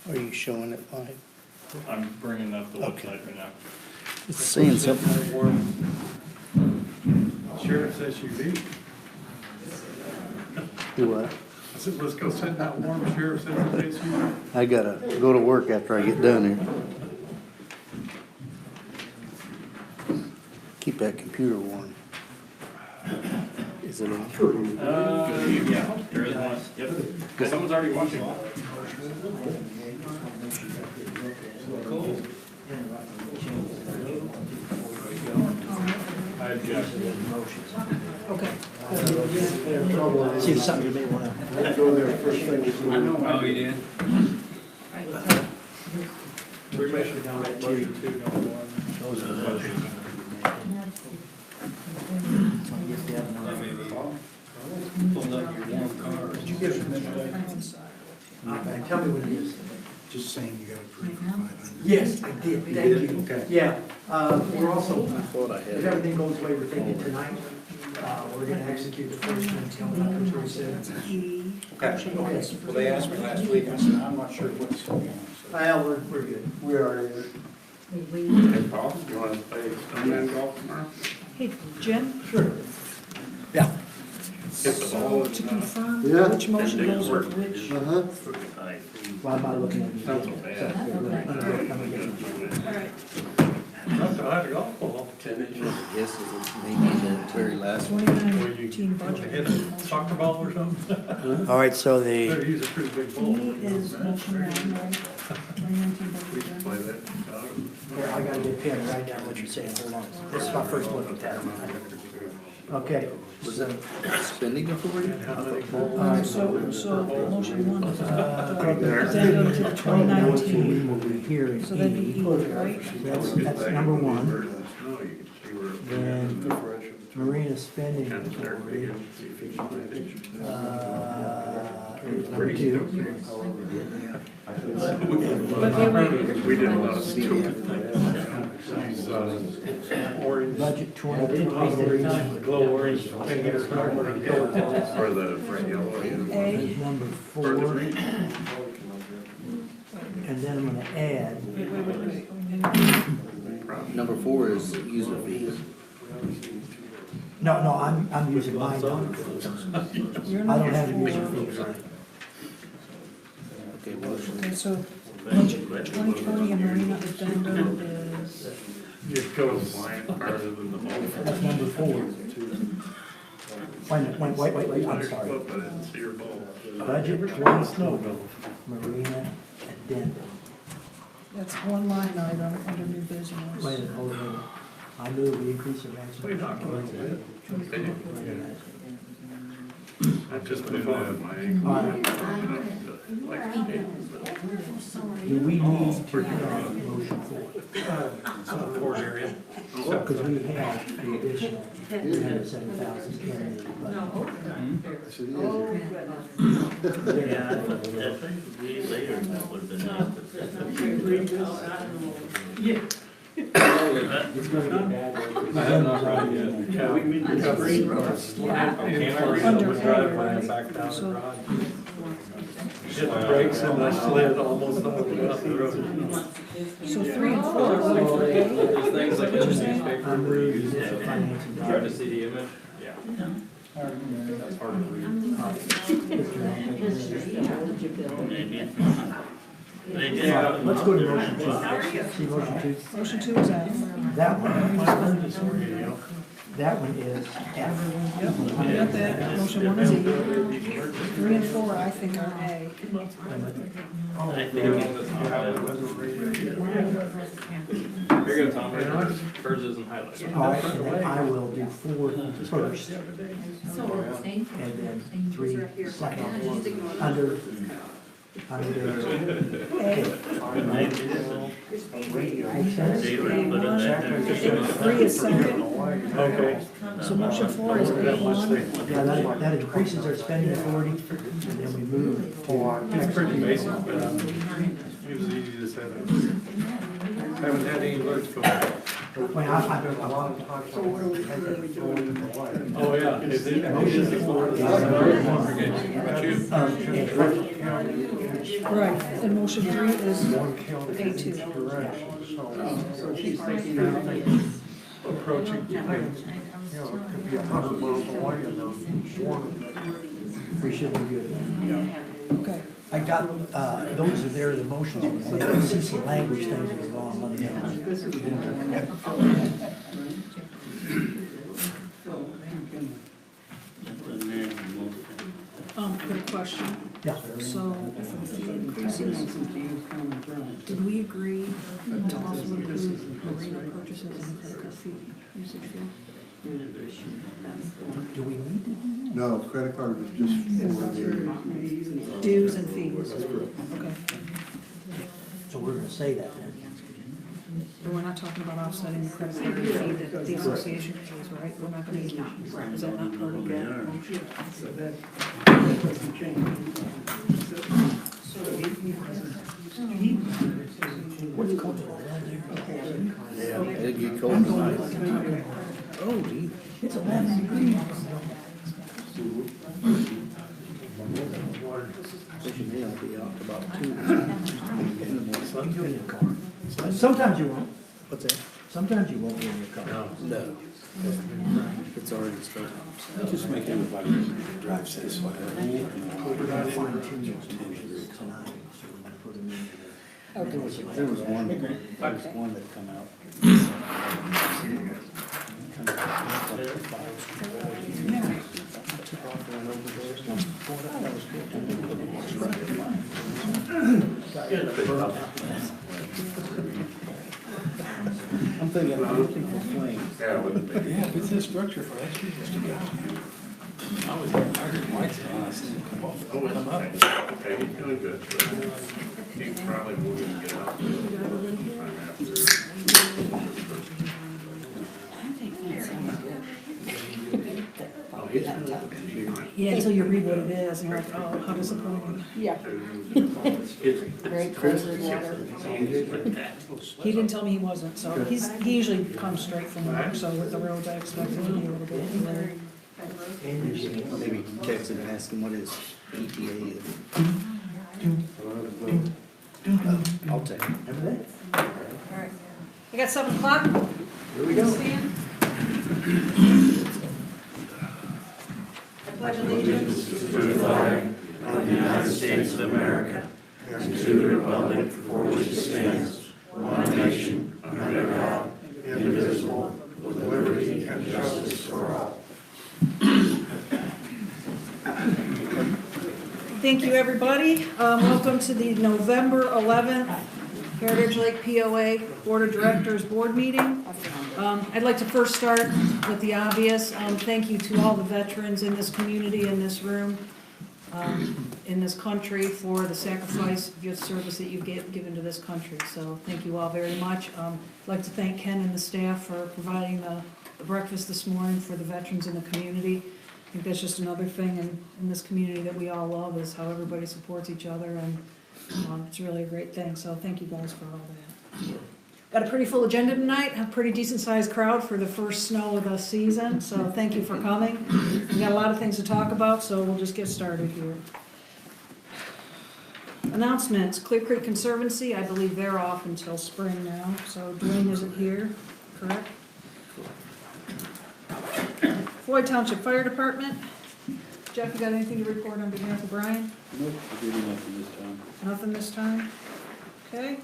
Are you showing it live? I'm bringing up the Okay. website right now. It's saying something. Sheriff's SUV. Do what? I said, let's go send that warm sheriff's SUV. I gotta go to work after I get done here. Keep that computer warm. Is it on? Yeah, there is one. Yep. Someone's already watching. I object. Okay. See, if something you may wanna. Oh, you did? Tell me what it is. Just saying you got approved for 500. Yes, I did, thank you. Okay. Yeah, we're also, if everything goes the way we're thinking tonight, we're gonna execute the first one coming up in 27. Okay. Well, they asked me last week, I said, I'm not sure what's going on. So Well, we're good. we are, Hey, Paul, you wanna play snowman golf tomorrow? Hey, Jim, Sure. Yeah. Hit the ball to and, confirm Yeah. which motion goes with which. Uh-huh. Why am I looking at you? Sounds so bad. All right, Not to hide a golf ball. 10 inches. Yes, it was maybe the very last one. 2019 budget. Hit a soccer ball or something? All right, so Better the, use a pretty big D ball. is motion one, right? 2019 budget. Play that. Here, I gotta get a pen and write down what you're saying, hold on. This is my first look at that. Okay. was that spending authority? So motion one is Addendum addendum to the 2019. will be here in So that'd be E. E, right? That's number one. Then marina spending authority, is number two. We did a lot of stupid things. Orange. Budget 2020. Glow orange. Or the bright yellow. A, Is number Or the four, green. and then I'm gonna add, Number 4 is user fees. no, I'm using my number. you're I not. don't have the user fees. Okay, motion. Okay, so budget 2020 and marina addendum is, Just go flying farther than the ball. That's number four. Wait, I'm sorry. But it's your ball. Budget 2020, marina addendum. that's one line item under new business. Wait a minute, hold on. I move we increase the ranks. We knocked it a little bit. I've just been on my. Do we need to have a motion for it? Four area. Because we have the additional 307,000 in the budget. It's gonna get bad. Yeah, we need to cover it. So Hit the brakes and the sled almost knocked it off the road. So 3 and 4 are really for A? Things like What you're saying? I move initial financing. Try to see the image? Yeah. That's hard to read. Let's go to motion two. See motion two? Motion 2 is F. That one. That one is F. Yep, I got that. Motion 1 is E. 3 and 4, I think, are A. Here you go, Tom. Hers isn't highlighted. All right, and then I will do 4 first, and then 3 second. Under A. A1, 3 is second. Okay. So motion 4 is A1. Yeah, that increases our spending authority, and then we move for. It's pretty basic, but it was easy to set up. Haven't had any alerts go. When I find there's a lot of talk. So what are we doing? Oh, yeah. Is it- Right, and motion 3 is One county in A2. each direction, So she's thinking approaching, you know, it could be 100 miles away and then one. we should be good. Okay. I got, those are there, the motions, I see some language things that are wrong, let me know. Got a question. Yeah. So for the fee increases, did we agree to also include marina purchases and credit card fee, usage fee? Do we need to? No, credit card is just for the, Dues and fees? Okay. So we're gonna say that then. But we're not talking about offsetting the credit card fee that the association pays, right? We're not gonna use that. Is that not part of that motion? What's comfortable down there? Yeah, it'd get cold tonight. Oh, gee. It's 11 degrees. Especially me, I'll be out about 2 in the morning. You in your car. Sometimes you won't. What's that? Sometimes you won't be in your car. No. It's already started. Just make everybody drive safe. We're gonna fine tune those motions tonight. So we're gonna put them in there. There was one that come out. I'm thinking, I'm looking for flames. Yeah, if it's a structure for that, you just got. I was, I heard lights on, I said, come on, come up. Okay, he's doing good. He probably will get out. Yeah, until you read what it is, and you're like, oh, how disappointing. Yeah. Very clear water. He didn't tell me he wasn't, so he usually comes straight from work, so with the roads, I expect him to be a little bit clearer. Maybe text him and ask him what his ETA is. I'll text him. All right. You got 7 o'clock? Here we go. Stand. I pledge allegiance To the flag of the United States of America, and to the republic for which it stands, one nation, under God, indivisible, with liberty and justice for all. Thank you, everybody. Welcome to the November 11th Heritage Lake POA Board of Directors Board Meeting. I'd like to first start with the obvious. Thank you to all the veterans in this community, in this room, in this country for the sacrifice of your service that you've given to this country. So thank you all very much. I'd like to thank Ken and the staff for providing the breakfast this morning for the veterans in the community. I think that's just another thing in this community that we all love, is how everybody supports each other, and it's really a great thing, so thank you guys for all that. Got a pretty full agenda tonight, a pretty decent sized crowd for the first snow of the season, so thank you for coming. We got a lot of things to talk about, so we'll just get started here. Announcements, Clear Creek Conservancy, I believe they're off until spring now, so Dwayne isn't here, correct? Floyd Township Fire Department. Jeff, you got anything to report on behalf of Brian? Nope, I did nothing this time. Nothing this time? Okay.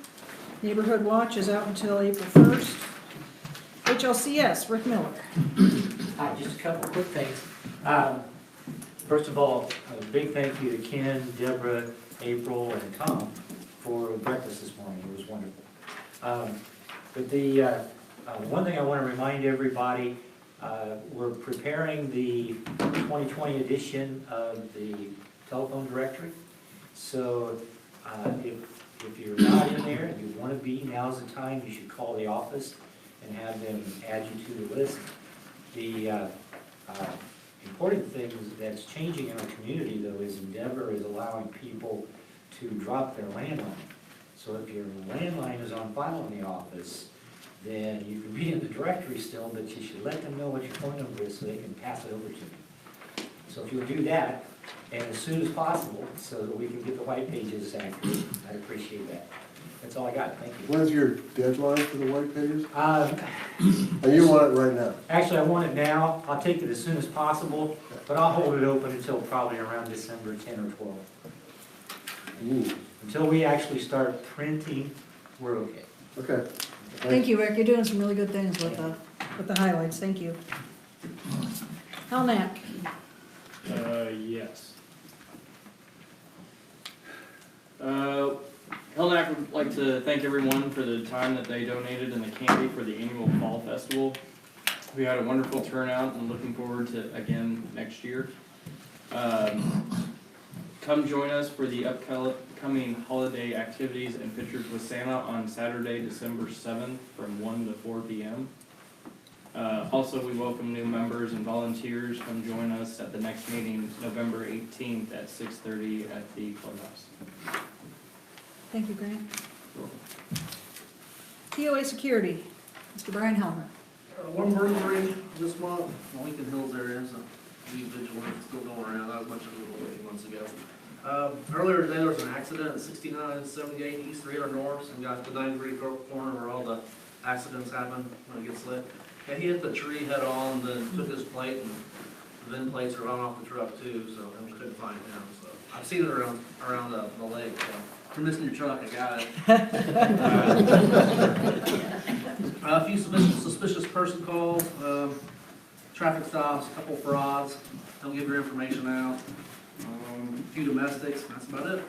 Neighborhood Watch is out until April 1st. HLCS, Rick Miller. Hi, just a couple of quick things. First of all, a big thank you to Ken, Deborah, April, and Tom for breakfast this morning. It was wonderful. But the one thing I want to remind everybody, we're preparing the 2020 edition of the telephone directory. So if you're not in there and you want to be, now's the time. You should call the office and have them add you to the list. The important thing that's changing in our community, though, is Endeavor is allowing people to drop their landline. So if your landline is on file in the office, then you can be in the directory still, but you should let them know what your phone number is so they can pass it over to me. So if you'll do that, and as soon as possible, so that we can get the white pages accurate, I'd appreciate that. That's all I got, thank you. When's your deadline for the white pages? Uh, And you want it right now? Actually, I want it now, I'll take it as soon as possible, but I'll hold it open until probably around December 10 or 12. Ooh, Until we actually start printing, we're okay. okay. Thank you, Rick, you're doing some really good things with the highlights, thank you. Helnak, Yes. Helnak would like to thank everyone for the time that they donated and the candy for the annual fall festival. We had a wonderful turnout and looking forward to again next year. Come join us for the upcoming holiday activities and Pictures with Santa on Saturday, December 7th from 1 to 4 p.m. Also, we welcome new members and volunteers. Come join us at the next meeting, November 18th at 6:30 at the clubhouse. thank you, Grant. POA Security, Mr. Brian Helmer. One burglary this month in Lincoln Hills area, so be vigilant, it's still going around, not as much as it was a few months ago. Earlier today, there was an accident at 6978 East 300 North, and got the 9-degree corner where all the accidents happen when it gets lit. Yeah, he hit the tree head on, then took his plate, and the VIN plates are run off the truck too, so we couldn't find him, so. I've seen it around the lake, so. If you're missing your truck, I got it. A few suspicious person calls, traffic stops, a couple frauds, don't give your information out, a few domestics, that's about it.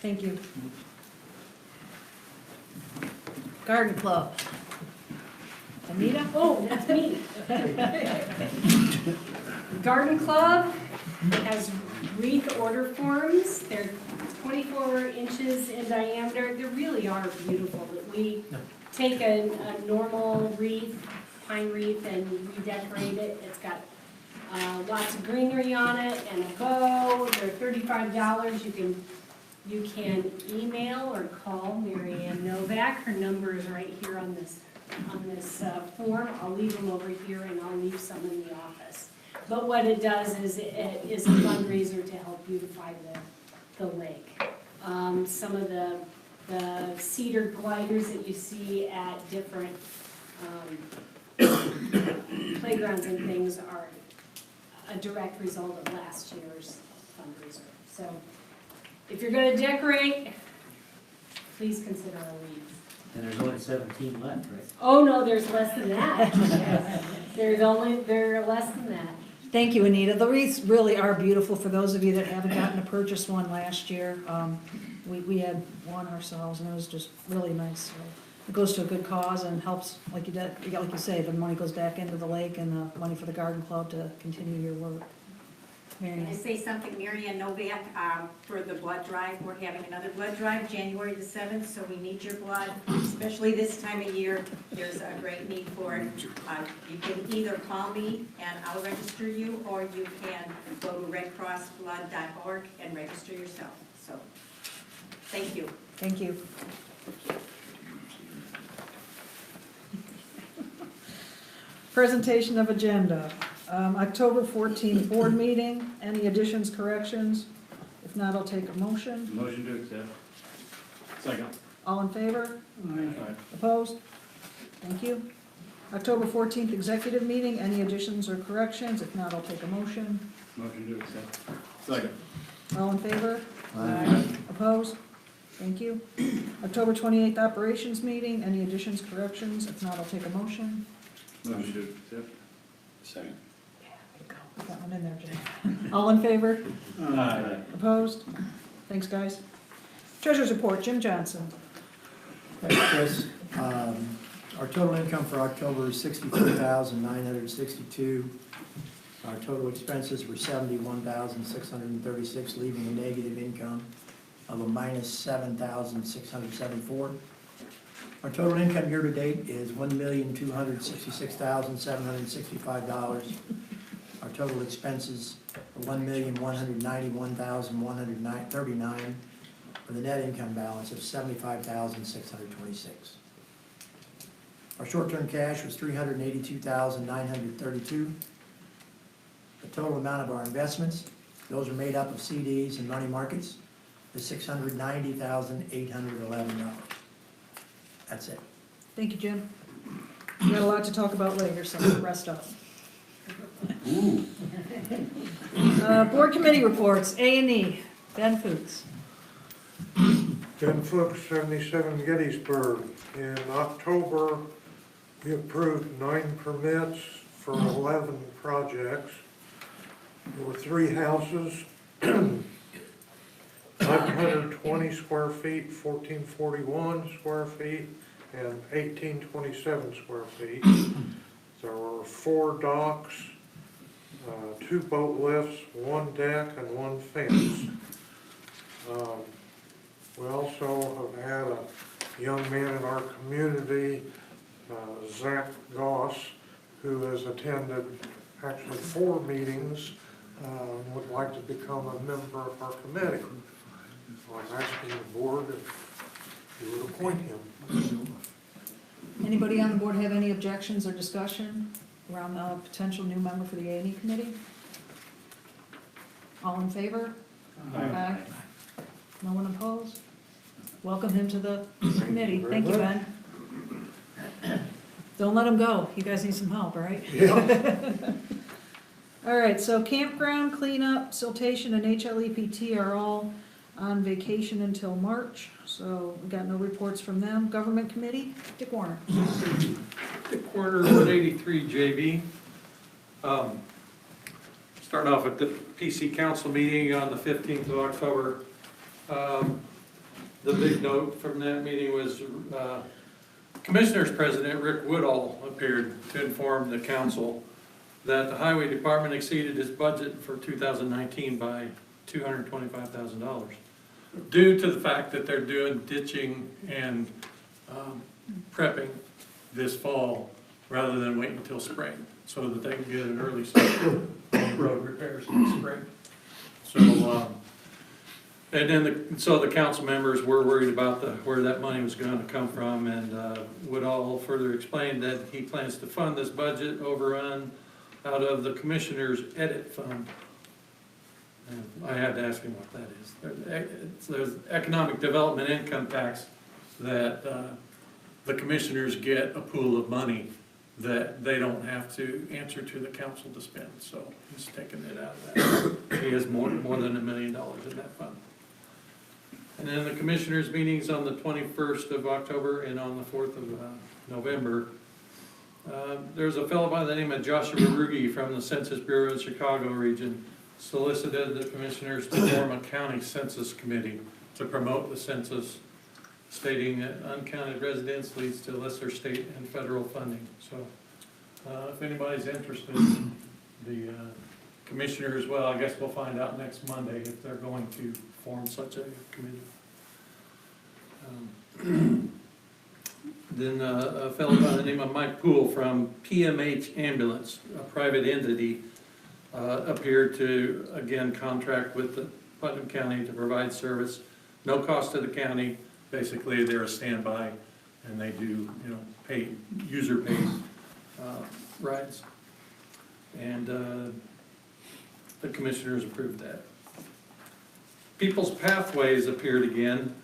Thank you. Garden Club. Anita? Oh, that's me. Garden Club has wreath order forms. They're 24 inches in diameter. They really are beautiful. We take a normal wreath, pine wreath, and redecorate it. It's got lots of greenery on it and a bow. They're $35. You can email or call Mary Ann Novak. Her number is right here on this form. I'll leave them over here, and I'll leave some in the office. But what it does is it is a fundraiser to help beautify the lake. Some of the cedar gliders that you see at different playgrounds and things are a direct result of last year's fundraiser. So if you're going to decorate, please consider a wreath. And there's only 17 left, right? Oh, no, there's less than that. There are less than that. Thank you, Anita. The wreaths really are beautiful. For those of you that haven't gotten to purchase one last year, we had one ourselves, and it was just really nice. So it goes to a good cause and helps, like you say, the money goes back into the lake and the money for the garden club to continue your work. Mary Can I Ann. say something, Mary Ann Novak, for the blood drive? We're having another blood drive, January the 7th, so we need your blood, especially this time of year. There's a great need for it. You can either call me and I'll register you, or you can go to redcrossblood.org and register yourself. So, thank you. Thank you. Presentation of agenda. October 14th board meeting. Any additions, corrections? If not, I'll take a motion. Motion to accept. Second. All in favor? Aye. Opposed? Thank you. October 14th executive meeting. Any additions or corrections? If not, I'll take a motion. Motion to accept. Second. All in favor? Opposed? Thank you. October 28th operations meeting. Any additions, corrections? If not, I'll take a motion. Motion to accept. Second. Put that one in there, Jay. All in favor? Aye. Opposed? Thanks, guys. Treasurer's report, Jim Johnson. Thanks, Chris. Our total income for October is $63,962. Our total expenses were $71,636, leaving a negative income of a minus $7,674. Our total income year-to-date is $1,266,765. Our total expenses are $1,191,139, with a net income balance of $75,626. Our short-term cash was $382,932. The total amount of our investments, those are made up of CDs and money markets, is $690,811. That's it. Thank you, Jim. We got a lot to talk about later, so rest up. Board committee reports, A&E, Ben Fuchs. Ben Fuchs, 77 Gettysburg. In October, we approved 9 permits for 11 projects. There were 3 houses, 520 square feet, 1441 square feet, and 1827 square feet. There were 4 docks, 2 boat lifts, 1 deck, and 1 fence. We also have had a young man in our community, Zach Goss, who has attended actually 4 meetings, would like to become a member of our committee. So I'm asking the board if you would appoint him. Anybody on the board have any objections or discussion around the potential new member for the A&E committee? All in favor? Aye. No one opposed? Welcome him to the committee. Thank you, Ben. Don't let him go. You guys need some help, all right? Yeah. All right, so campground cleanup, siltation, and HLEPT are all on vacation until March, so we got no reports from them. Government committee, Dick Warner. Dick Warner, 183 JB. Start off at the PC council meeting on the 15th of October. The big note from that meeting was Commissioners President Rick Woodall appeared to inform the council that the highway department exceeded its budget for 2019 by $225,000 due to the fact that they're doing ditching and prepping this fall rather than waiting until spring so that they can get an early start on road repairs in the spring. So, and then so the council members were worried about where that money was going to come from, and Woodall further explained that he plans to fund this budget overrun out of the commissioner's edit fund. And I had to ask him what that is. There's economic development income tax that the commissioners get a pool of money that they don't have to answer to the council to spend. So he's taking it out of that. He has more than $1 million in that fund. And then the commissioners' meetings on the 21st of October and on the 4th of November. There's a fellow by the name of Joshua Ruge from the Census Bureau in Chicago region solicited the commissioners to form a county census committee to promote the census, stating that uncounted residents leads to lesser state and federal funding. So if anybody's interested, the commissioners, well, I guess we'll find out next Monday if they're going to form such a committee. Then a fellow by the name of Mike Poole from PMH Ambulance, a private entity, appeared to, again, contract with the Putnam County to provide service. No cost to the county. Basically, they're a standby, and they do, paid, user-paid rides. And the commissioners approved that. People's Pathways appeared again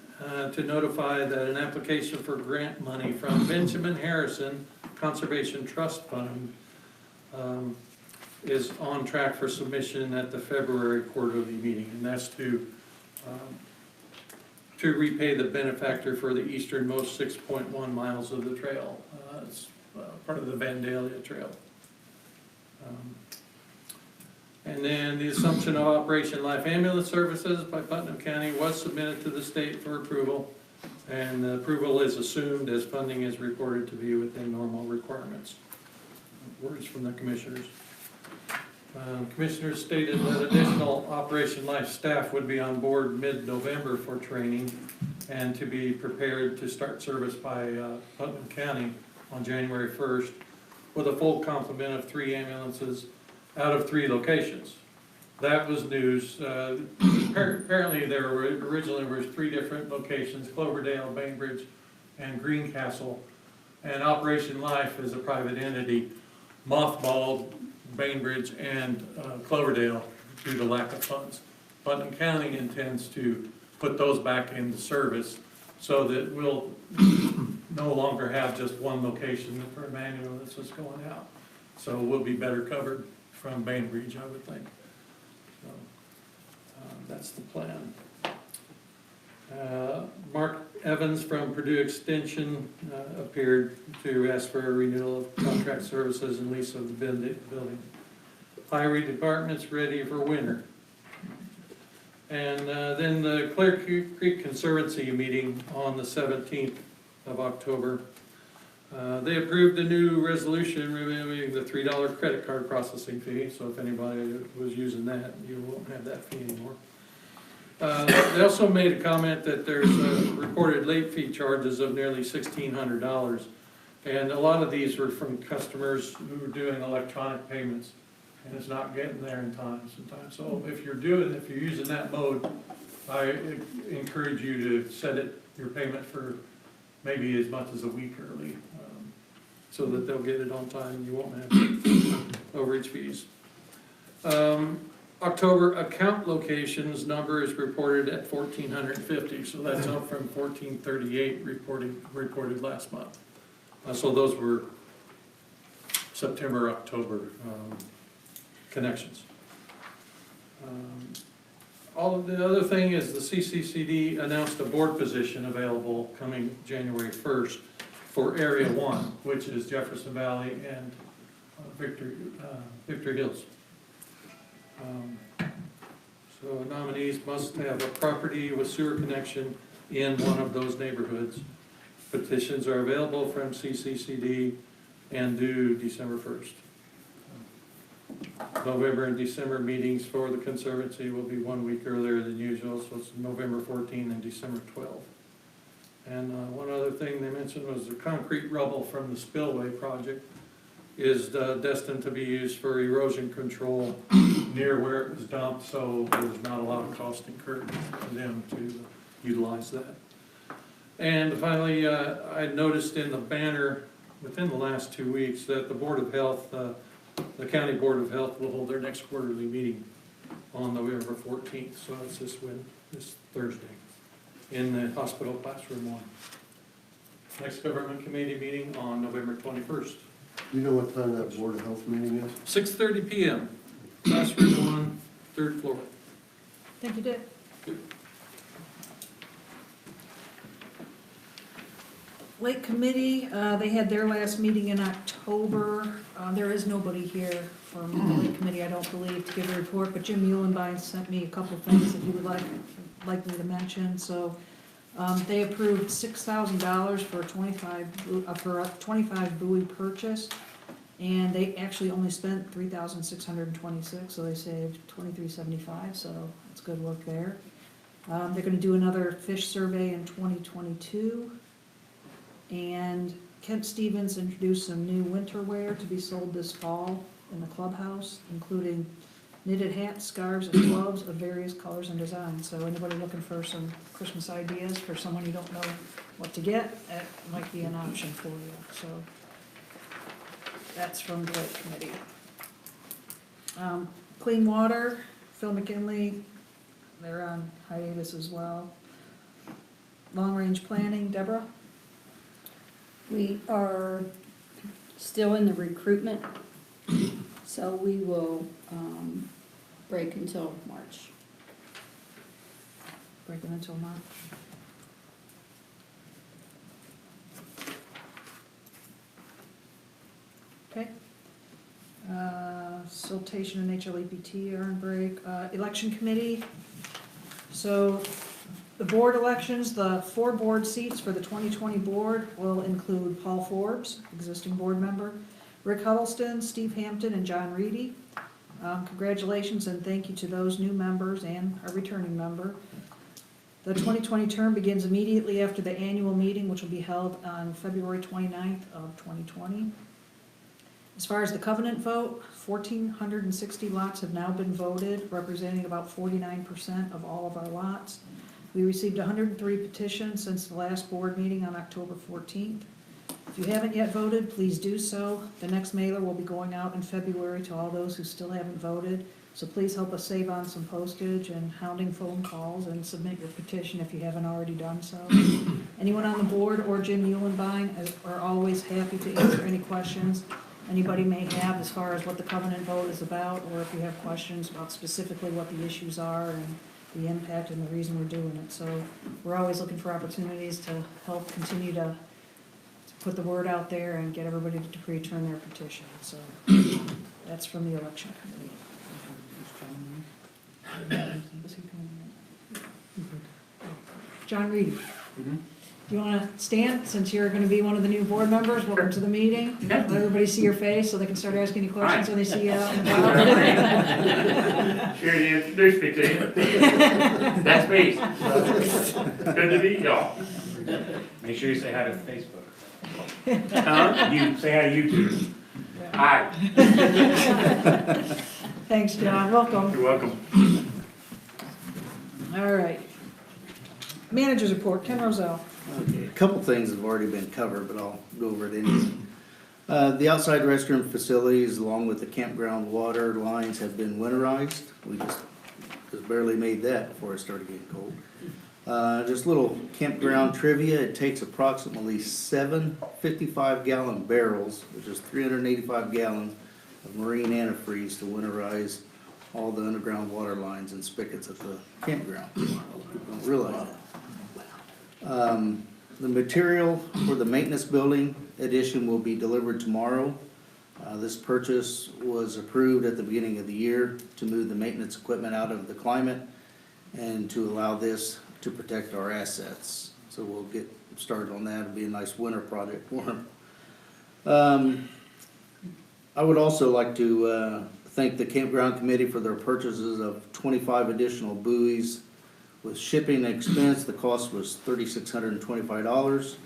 to notify that an application for grant money from Benjamin Harrison Conservation Trust Fund is on track for submission at the February quarterly meeting, and that's to repay the benefactor for the easternmost 6.1 miles of the trail. It's part of the Vandalia Trail. And then the assumption of Operation Life Ambulance Services by Putnam County was submitted to the state for approval, and the approval is assumed as funding is reported to be within normal requirements. Words from the commissioners. Commissioners stated that additional Operation Life staff would be on board mid-November for training and to be prepared to start service by Putnam County on January 1st with a full complement of 3 ambulances out of 3 locations. That was news. Apparently there originally were 3 different locations, Cloverdale, Bainbridge, and Greencastle. And Operation Life is a private entity, mothballed Bainbridge and Cloverdale due to lack of funds. Putnam County intends to put those back into service so that we'll no longer have just one location for an ambulance that's going out. So we'll be better covered from Bainbridge, I would think. So, that's the plan. Mark Evans from Purdue Extension appeared to ask for a renewal of contract services and lease of the building. Highway Department's ready for winter. And then the Clear Creek Conservancy meeting on the 17th of October. They approved a new resolution removing the $3 credit card processing fee, so if anybody was using that, you won't have that fee anymore. They also made a comment that there's reported late fee charges of nearly $1,600, and a lot of these were from customers who were doing electronic payments, and it's not getting there in time sometimes. So if you're using that mode, I encourage you to set your payment for maybe as much as a week early, so that they'll get it on time and you won't have overage fees. October account locations number is reported at 1,450, so that's up from 1,438 reported last month. So those were September, October connections. All of the other thing is the CCCD announced a board position available coming January 1st for Area 1, which is Jefferson Valley and Victory Hills. So nominees must have a property with sewer connection in one of those neighborhoods. Petitions are available from CCCD and due December 1st. November and December meetings for the Conservancy will be 1 week earlier than usual, so it's November 14 and December 12. And one other thing they mentioned was the concrete rubble from the spillway project is destined to be used for erosion control near where it was dumped, so there's not a lot of cost incurred for them to utilize that. And finally, I noticed in the banner within the last 2 weeks that the Board of Health, the County Board of Health will hold their next quarterly meeting on November 14th, so it's this Thursday in the hospital classroom 1. Next government committee meeting on November 21st. Do you know what time that Board of Health meeting is? 6:30 p.m. Classroom 1, 3rd floor. Thank you, Dick. Lake Committee, they had their last meeting in October. There is nobody here from the Lake Committee, I don't believe, to give a report, but Jim Muhlenbein sent me a couple of things that he would like me to mention. So they approved $6,000 for a 25 buoy purchase, and they actually only spent $3,626, so they saved $2,375, so it's good work there. They're gonna do another fish survey in 2022. And Kent Stevens introduced some new winter wear to be sold this fall in the clubhouse, including knitted hats, scarves, and gloves of various colors and designs. So anybody looking for some Christmas ideas for someone you don't know what to get, that might be an option for you. So that's from the Lake Committee. Clean Water, Phil McKinley, they're on hiatus as well. Long Range Planning, Deborah? We are still in the recruitment, so we will break until March. Breaking until March. Okay. Siltation and HLEPT are on break. Election Committee. So the board elections, the 4 board seats for the 2020 board will include Paul Forbes, existing board member, Rick Huddleston, Steve Hampton, and John Reedy. Congratulations and thank you to those new members and our returning member. The 2020 term begins immediately after the annual meeting, which will be held on February 29th of 2020. As far as the covenant vote, 1,460 lots have now been voted, representing about 49% of all of our lots. We received 103 petitions since the last board meeting on October 14th. If you haven't yet voted, please do so. The next mailer will be going out in February to all those who still haven't voted. So please help us save on some postage and hounding phone calls and submit your petition if you haven't already done so. Anyone on the board or Jim Eulenbein are always happy to answer any questions anybody may have as far as what the covenant vote is about, or if you have questions about specifically what the issues are and the impact and the reason we're doing it. So we're always looking for opportunities to help continue to put the word out there and get everybody to return their petition. So that's from the election committee. John Reedy. Do you want to stand, since you're going to be one of the new board members? Welcome to the meeting. Let everybody see your face so they can start asking you questions when they see you out and about. Sure you introduced me to you. That's me. Good to meet y'all. Make sure you say hi to Facebook. You say hi to YouTube. Hi. Thanks, John. Welcome. You're welcome. All right. Managers report, Ken Roselle. Okay, a couple things have already been covered, but I'll go over it anyway. The outside restroom facilities, along with the campground water lines, have been winterized. We just barely made that before it started getting cold. Just little campground trivia, it takes approximately 7 55-gallon barrels, which is 385 gallons of marine antifreeze to winterize all the underground water lines and spigots at the campground. People don't realize that. The material for the maintenance building addition will be delivered tomorrow. This purchase was approved at the beginning of the year to move the maintenance equipment out of the climate and to allow this to protect our assets. So we'll get started on that. It'll be a nice winter project for them. I would also like to thank the campground committee for their purchases of 25 additional buoys. With shipping expense, the cost was $3,625.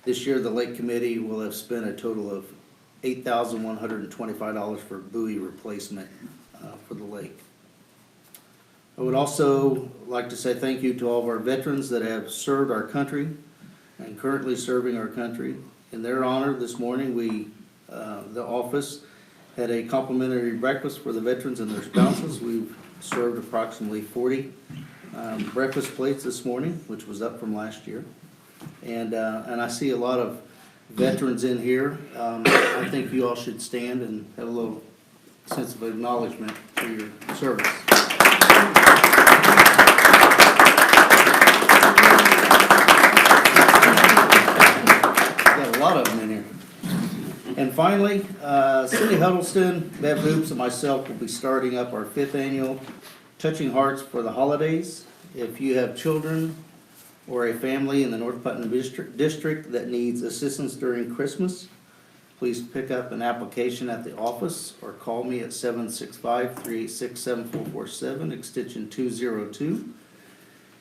This year, the lake committee will have spent a total of $8,125 for buoy replacement for the lake. I would also like to say thank you to all of our veterans that have served our country and currently serving our country. In their honor, this morning, the office had a complimentary breakfast for the veterans and their spouses. We've served approximately 40 breakfast plates this morning, which was up from last year. And I see a lot of veterans in here. I think you all should stand and have a little sense of acknowledgement for your service. Got a lot of them in here. And finally, Cindy Huddleston, Bev Hoops, and myself will be starting up our 5th annual Touching Hearts for the holidays. If you have children or a family in the North Putnam District that needs assistance during Christmas, please pick up an application at the office or call me at 765-386-7447, extension 202,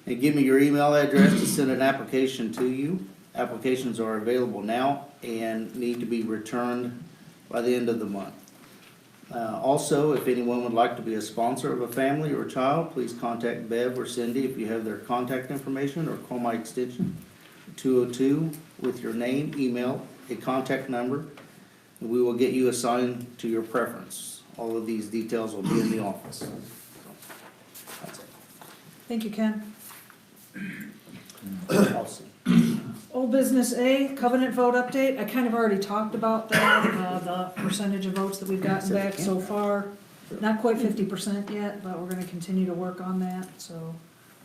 and give me your email address to send an application to you. Applications are available now and need to be returned by the end of the month. Also, if anyone would like to be a sponsor of a family or child, please contact Bev or Cindy if you have their contact information, or call my extension 202 with your name, email, a contact number, and we will get you assigned to your preference. All of these details will be in the office. So, that's it. Thank you, Ken. Awesome. Old business A, covenant vote update. I kind of already talked about that, the percentage of votes that we've gotten back so far. Not quite 50% yet, but we're gonna continue to work on that, so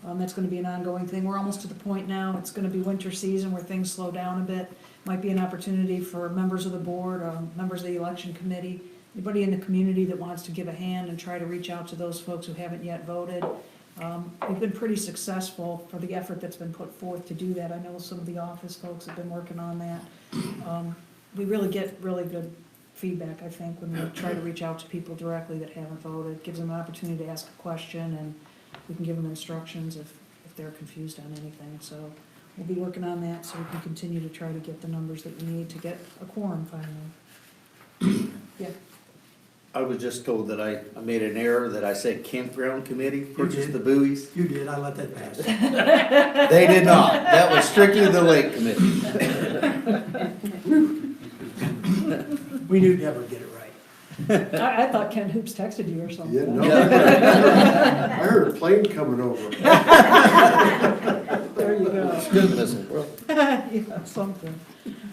that's gonna be an ongoing thing. We're almost to the point now, it's gonna be winter season where things slow down a bit. Might be an opportunity for members of the board, members of the election committee, anybody in the community that wants to give a hand and try to reach out to those folks who haven't yet voted. We've been pretty successful for the effort that's been put forth to do that. I know some of the office folks have been working on that. We really get really good feedback, I think, when we try to reach out to people directly that haven't voted. It gives them an opportunity to ask a question, and we can give them instructions if they're confused on anything. So we'll be working on that so we can continue to try to get the numbers that we need to get a quorum finally. Yeah. I was just told that I made an error, that I said campground committee purchased did. the buoys. You did, I let that pass. They did not. That was strictly the lake committee. We knew Deborah would get it right. I thought Ken Hoops texted you or something. Yeah, no. I heard a plane coming over. There you go. It's good missile. Yeah, something.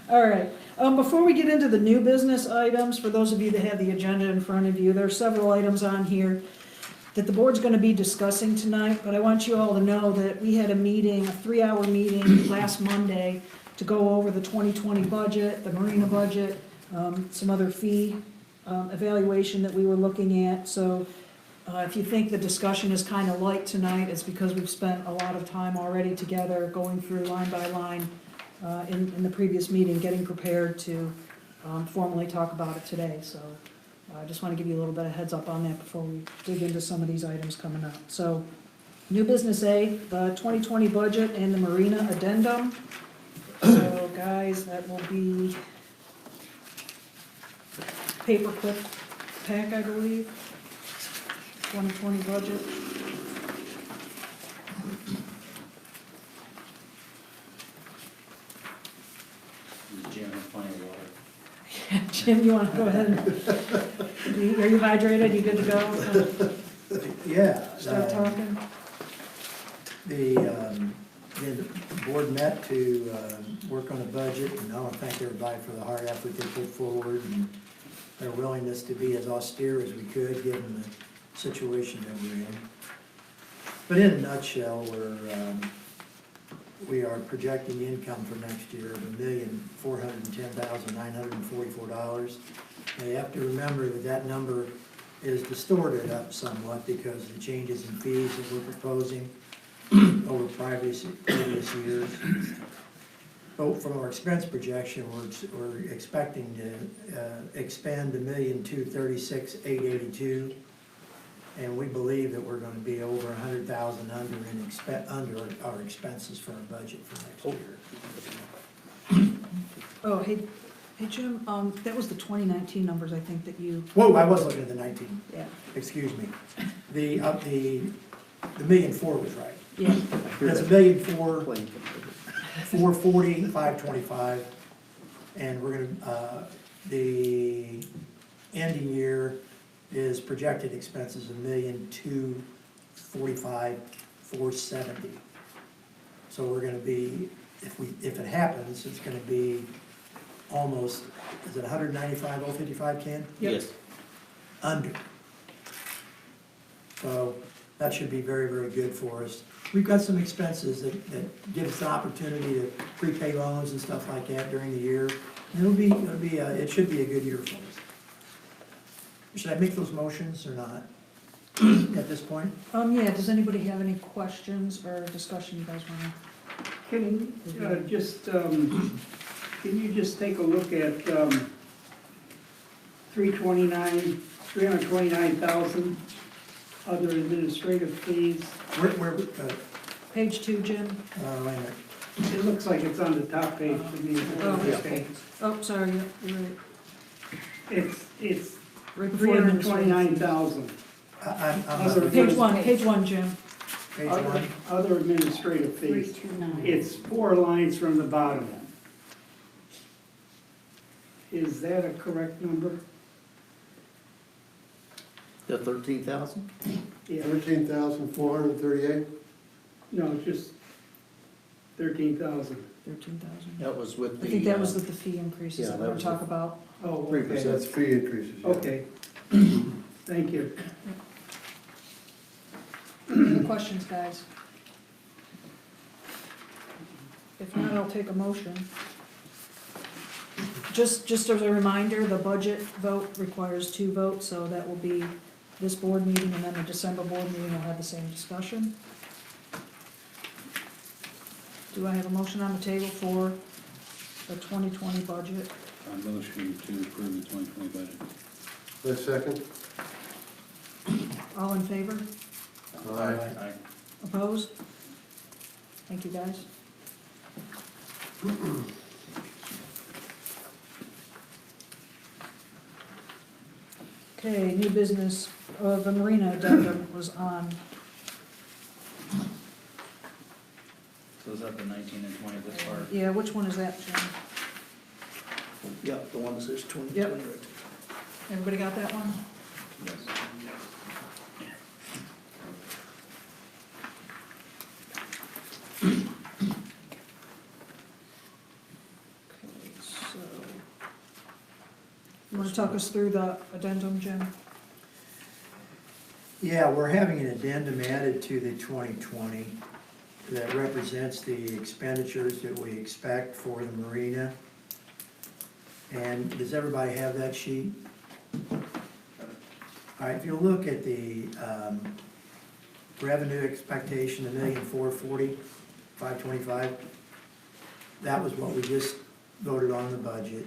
All right. Before we get into the new business items, for those of you that have the agenda in front of you, there are several items on here that the board's gonna be discussing tonight, but I want you all to know that we had a meeting, a 3-hour meeting last Monday to go over the 2020 budget, the marina budget, some other fee evaluation that we were looking at. So if you think the discussion is kind of light tonight, it's because we've spent a lot of time already together going through line by line in the previous meeting, getting prepared to formally talk about it today. So I just want to give you a little bit of heads up on that before we dig into some of these items coming up. So new business A, the 2020 budget and the marina addendum. So guys, that will be paperclip pack, I believe. 2020 budget. Jim, plenty of water. Jim, you want to go ahead and, are you hydrated? You good to go? Yeah. Start talking? The board met to work on a budget, and I want to thank everybody for the hard effort they put forward and their willingness to be as austere as we could, given the situation that we're in. But in a nutshell, we are projecting income for next year of $1,410,944. Now, you have to remember that that number is distorted up somewhat because of the changes in fees that we're proposing over previous years. But from our expense projection, we're expecting to expend $1,236,882, and we believe that we're going to be over $100,000 under our expenses for our budget for next year. Oh, hey Jim, that was the 2019 numbers, I think, that you, Whoa, I was looking at the 19. yeah, Excuse me. The $1,000,004 was right. yeah. That's $1,440,525, and we're gonna, the ending year is projected expenses of $1,245,470. So we're gonna be, if it happens, it's gonna be almost, is it 195,055, Ken? Yes. Under. So that should be very, very good for us. We've got some expenses that give us the opportunity to prepay loans and stuff like that during the year. And it should be a good year for us. Should I make those motions or not at this point? Yeah, does anybody have any questions or discussion you guys want Can you just take a look at 329,000 other administrative fees? Where, Page 2, Jim? wait a minute. It looks like it's on the top page to me. Oh, oh, sorry, yeah, you're right. It's Right before administrative. 329,000. Page 1, Jim. Page one. Other administrative fees. 329. It's 4 lines from the bottom. Is that a correct number? The 13,000? Yeah, 13,438? no, just 13,000. 13,000. That was with the. I think that was with the fee increases yeah, that that we're was talking about. Oh, 3%. okay. That's fee increases. yeah. Okay. Thank you. Any questions, guys? If not, I'll take a motion. Just as a reminder, the budget vote requires 2 votes, so that will be this board meeting, and then the December board meeting will have the same discussion. Do I have a motion on the table for the 2020 budget? I'm motioning to approve the 2020 budget. The second? All in favor? Aye. Opposed? Thank you, guys. Okay, new business, the marina addendum was on. So is that the 19 and 20 this part? Yeah, which one is that, Jim? Yep, the one that says 2020 Yep. right there. Everybody got that one? Okay, so, you want to talk us through the addendum, Jim? Yeah, we're having an addendum added to the 2020 that represents the expenditures that we expect for the marina. And does everybody have that sheet? All right, if you look at the revenue expectation, $1,440,525, that was what we just voted on the budget.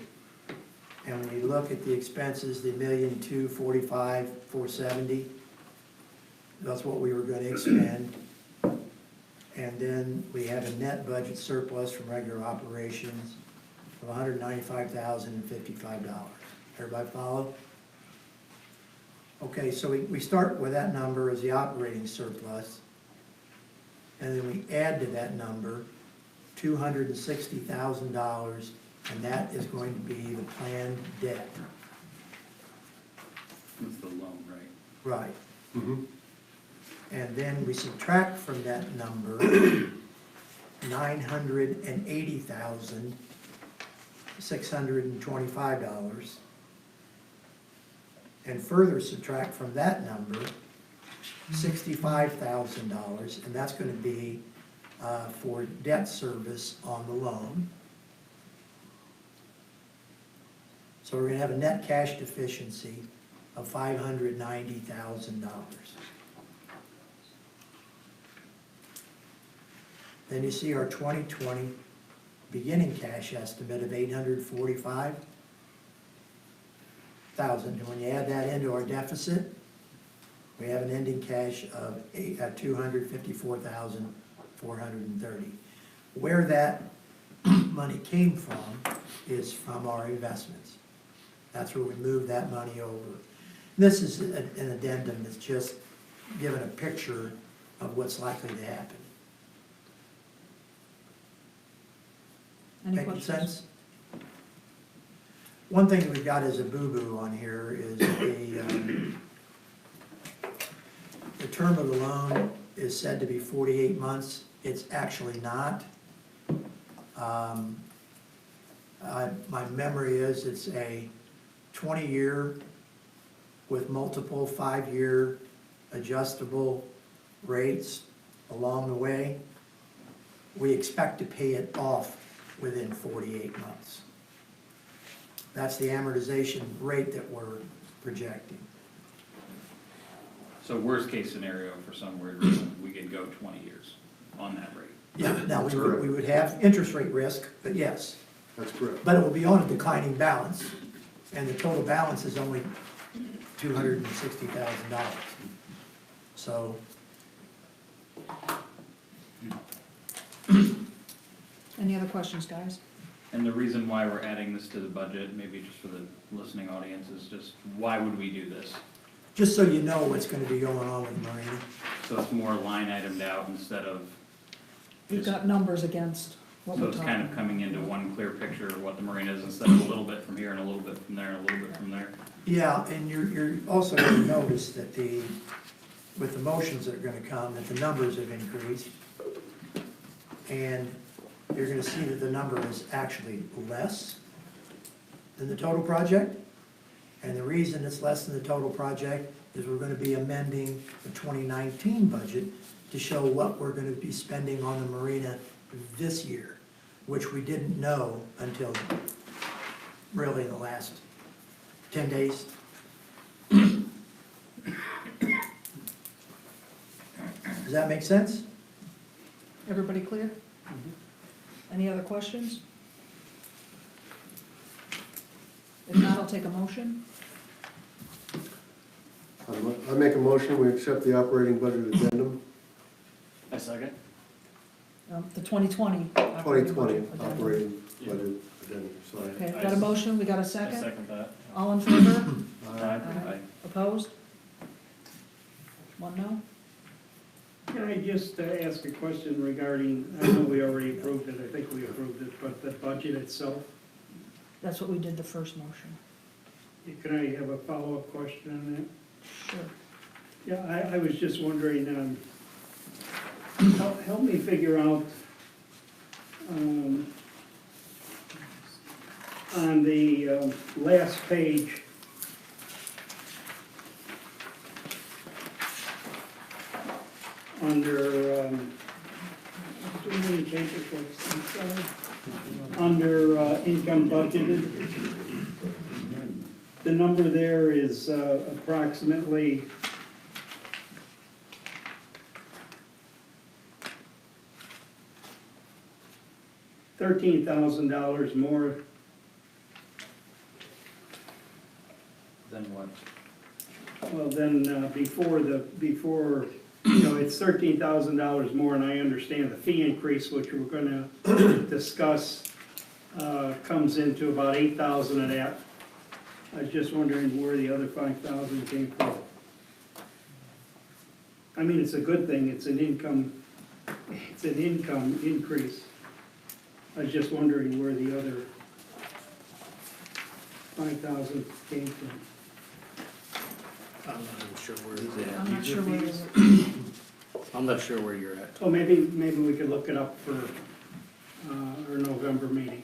And when you look at the expenses, the $1,245,470, that's what we were gonna expend. And then we have a net budget surplus from regular operations of $195,055. Everybody follow? Okay, so we start with that number as the operating surplus. And then we add to that number $260,000, and that is going to be the planned debt. That's the loan, right? Right. And then we subtract from that number $980,625. And further subtract from that number $65,000, and that's gonna be for debt service on the loan. So we're gonna have a net cash deficiency of $590,000. Then you see our 2020 beginning cash estimate of $845,000. And when you add that into our deficit, we have an ending cash of $254,430. Where that money came from is from our investments. That's where we moved that money over. This is an addendum that's just giving a picture of what's likely to happen. Any Making questions? sense? One thing we've got as a boo-boo on here is the term of the loan is said to be 48 months. It's actually not. My memory is it's a 20-year with multiple 5-year adjustable rates along the way. We expect to pay it off within 48 months. That's the amortization rate that we're projecting. So worst case scenario, for some weird reason, we could go 20 years on that rate. Yeah, now we would have interest rate risk, but yes. That's correct. But it will be on a declining balance, and the total balance is only $260,000. So. Any other questions, guys? And the reason why we're adding this to the budget, maybe just for the listening audience, is just why would we do this? Just so you know what's gonna be going on with the marina. So it's more line itemed out instead of, You've got numbers against what so we're it's talking kind of about. coming into one clear picture of what the marina is instead of a little bit from here and a little bit from there and a little bit from there. Yeah, and you're also gonna notice that with the motions that are gonna come, that the numbers have increased. And you're gonna see that the number is actually less than the total project. And the reason it's less than the total project is we're gonna be amending the 2019 budget to show what we're gonna be spending on the marina this year, which we didn't know until really the last 10 days. Does that make sense? Everybody clear? Any other questions? If not, I'll take a motion. I make a motion, we accept the operating budget addendum, A second? The 2020. 2020 addendum. operating budget addendum, sorry. Okay, got a motion, we got a I second? second that. All in favor? Aye. Opposed? One no? Can I just ask a question regarding, I know we already approved it, I think we approved it, but the budget itself? That's what we did the first motion. Can I have a follow-up question on Sure. that? Yeah, I was just wondering, help me figure out, on the last page, under, too many pages, I'm sorry. Under income budgeted, the number there is approximately $13,000 more. Then what? Well, then, before, you know, it's $13,000 more, and I understand the fee increase, which we're gonna discuss, comes into about 8,000 of that. I was just wondering where the other 5,000 came from. I mean, it's a good thing, it's an income increase. I was just wondering where the other 5,000 came from. I'm not even sure where he's at. I'm not sure where it is. I'm not sure where you're at. Oh, maybe we could look it up for our November meeting.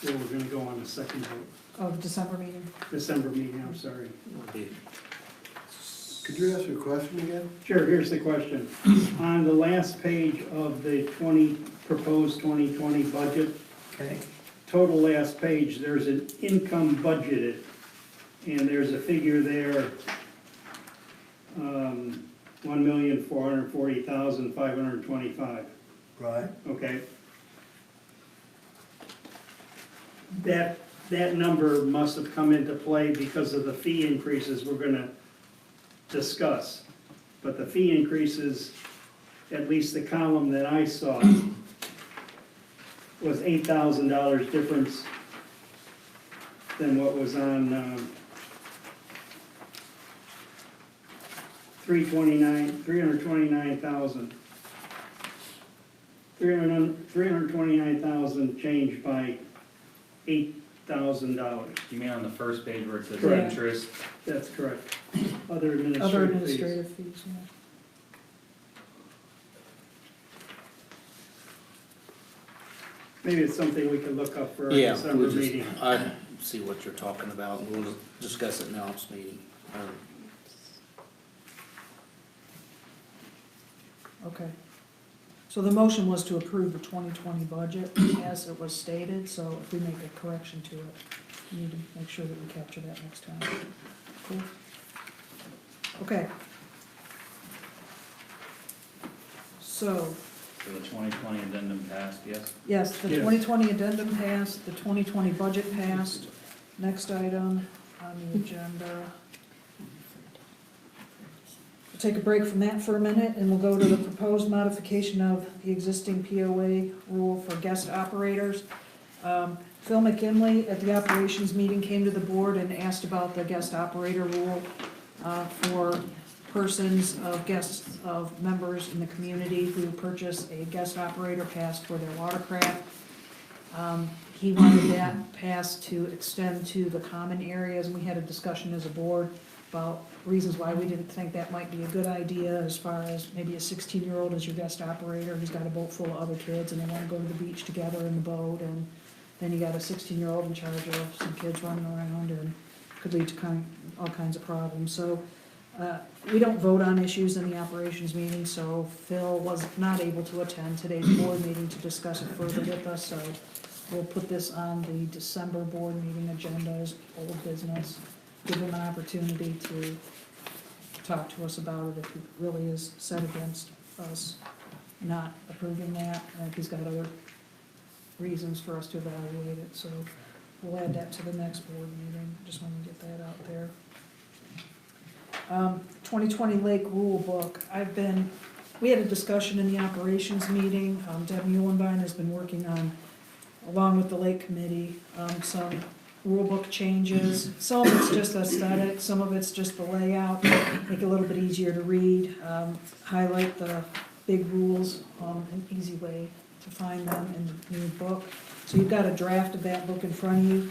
Where we're gonna go on the second vote, Oh, the December meeting? December meeting, I'm sorry. Could you ask your question again? Sure, here's the question. On the last page of the proposed 2020 budget, Okay, total last page, there's an income budgeted, and there's a figure there, 1,440,525, right. okay? That number must have come into play because of the fee increases we're gonna discuss. But the fee increases, at least the column that I saw, was $8,000 difference than what was on 329,000. 329,000 changed by $8,000. You mean on the first page where it says Correct. interest? That's correct. Other Other administrative fees. administrative fees, yeah. Maybe it's something we can look up for our Yeah, December we'll just, meeting. I see what you're talking about, and we'll discuss it in the ops meeting. Okay. So the motion was to approve the 2020 budget as it was stated, so if we make a correction to it, we need to make sure that we capture that next time. Cool? Okay. So, So the 2020 addendum passed, yes? yes, the Yes. 2020 addendum passed, the 2020 budget passed. Next item on the agenda. We'll take a break from that for a minute, and we'll go to the proposed modification of the existing POA rule for guest operators. Phil McKinley at the operations meeting came to the board and asked about the guest operator rule for persons of guests of members in the community who purchase a guest operator pass for their watercraft. He wanted that pass to extend to the common areas, and we had a discussion as a board about reasons why we didn't think that might be a good idea, as far as maybe a 16-year-old as your guest operator who's got a boat full of other kids and they wanna go to the beach together in the boat, and then you got a 16-year-old in charge of some kids running around, and could lead to all kinds of problems. So we don't vote on issues in the operations meeting, so Phil was not able to attend today's board meeting to discuss it further with us, so we'll put this on the December board meeting agenda as old business. Give him an opportunity to talk to us about it if he really is set against us not approving that, and if he's got other reasons for us to evaluate it, so we'll add that to the next board meeting. Just want to get that out there. 2020 Lake Rule Book. We had a discussion in the operations meeting. Deb Muhlenbein has been working on, along with the Lake Committee, some rule book changes. Some of it's just aesthetic, some of it's just the layout, make it a little bit easier to read, highlight the big rules, an easy way to find them in the new book. So you've got a draft of that book in front of you.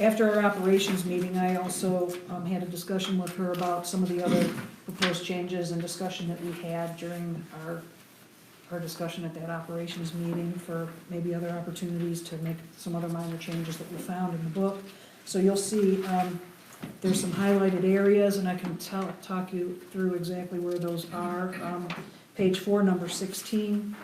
After our operations meeting, I also had a discussion with her about some of the other proposed changes and discussion that we had during our discussion at that operations meeting for maybe other opportunities to make some other minor changes that we found in the book. So you'll see there's some highlighted areas, and I can talk you through exactly where those are. Page 4, number 16.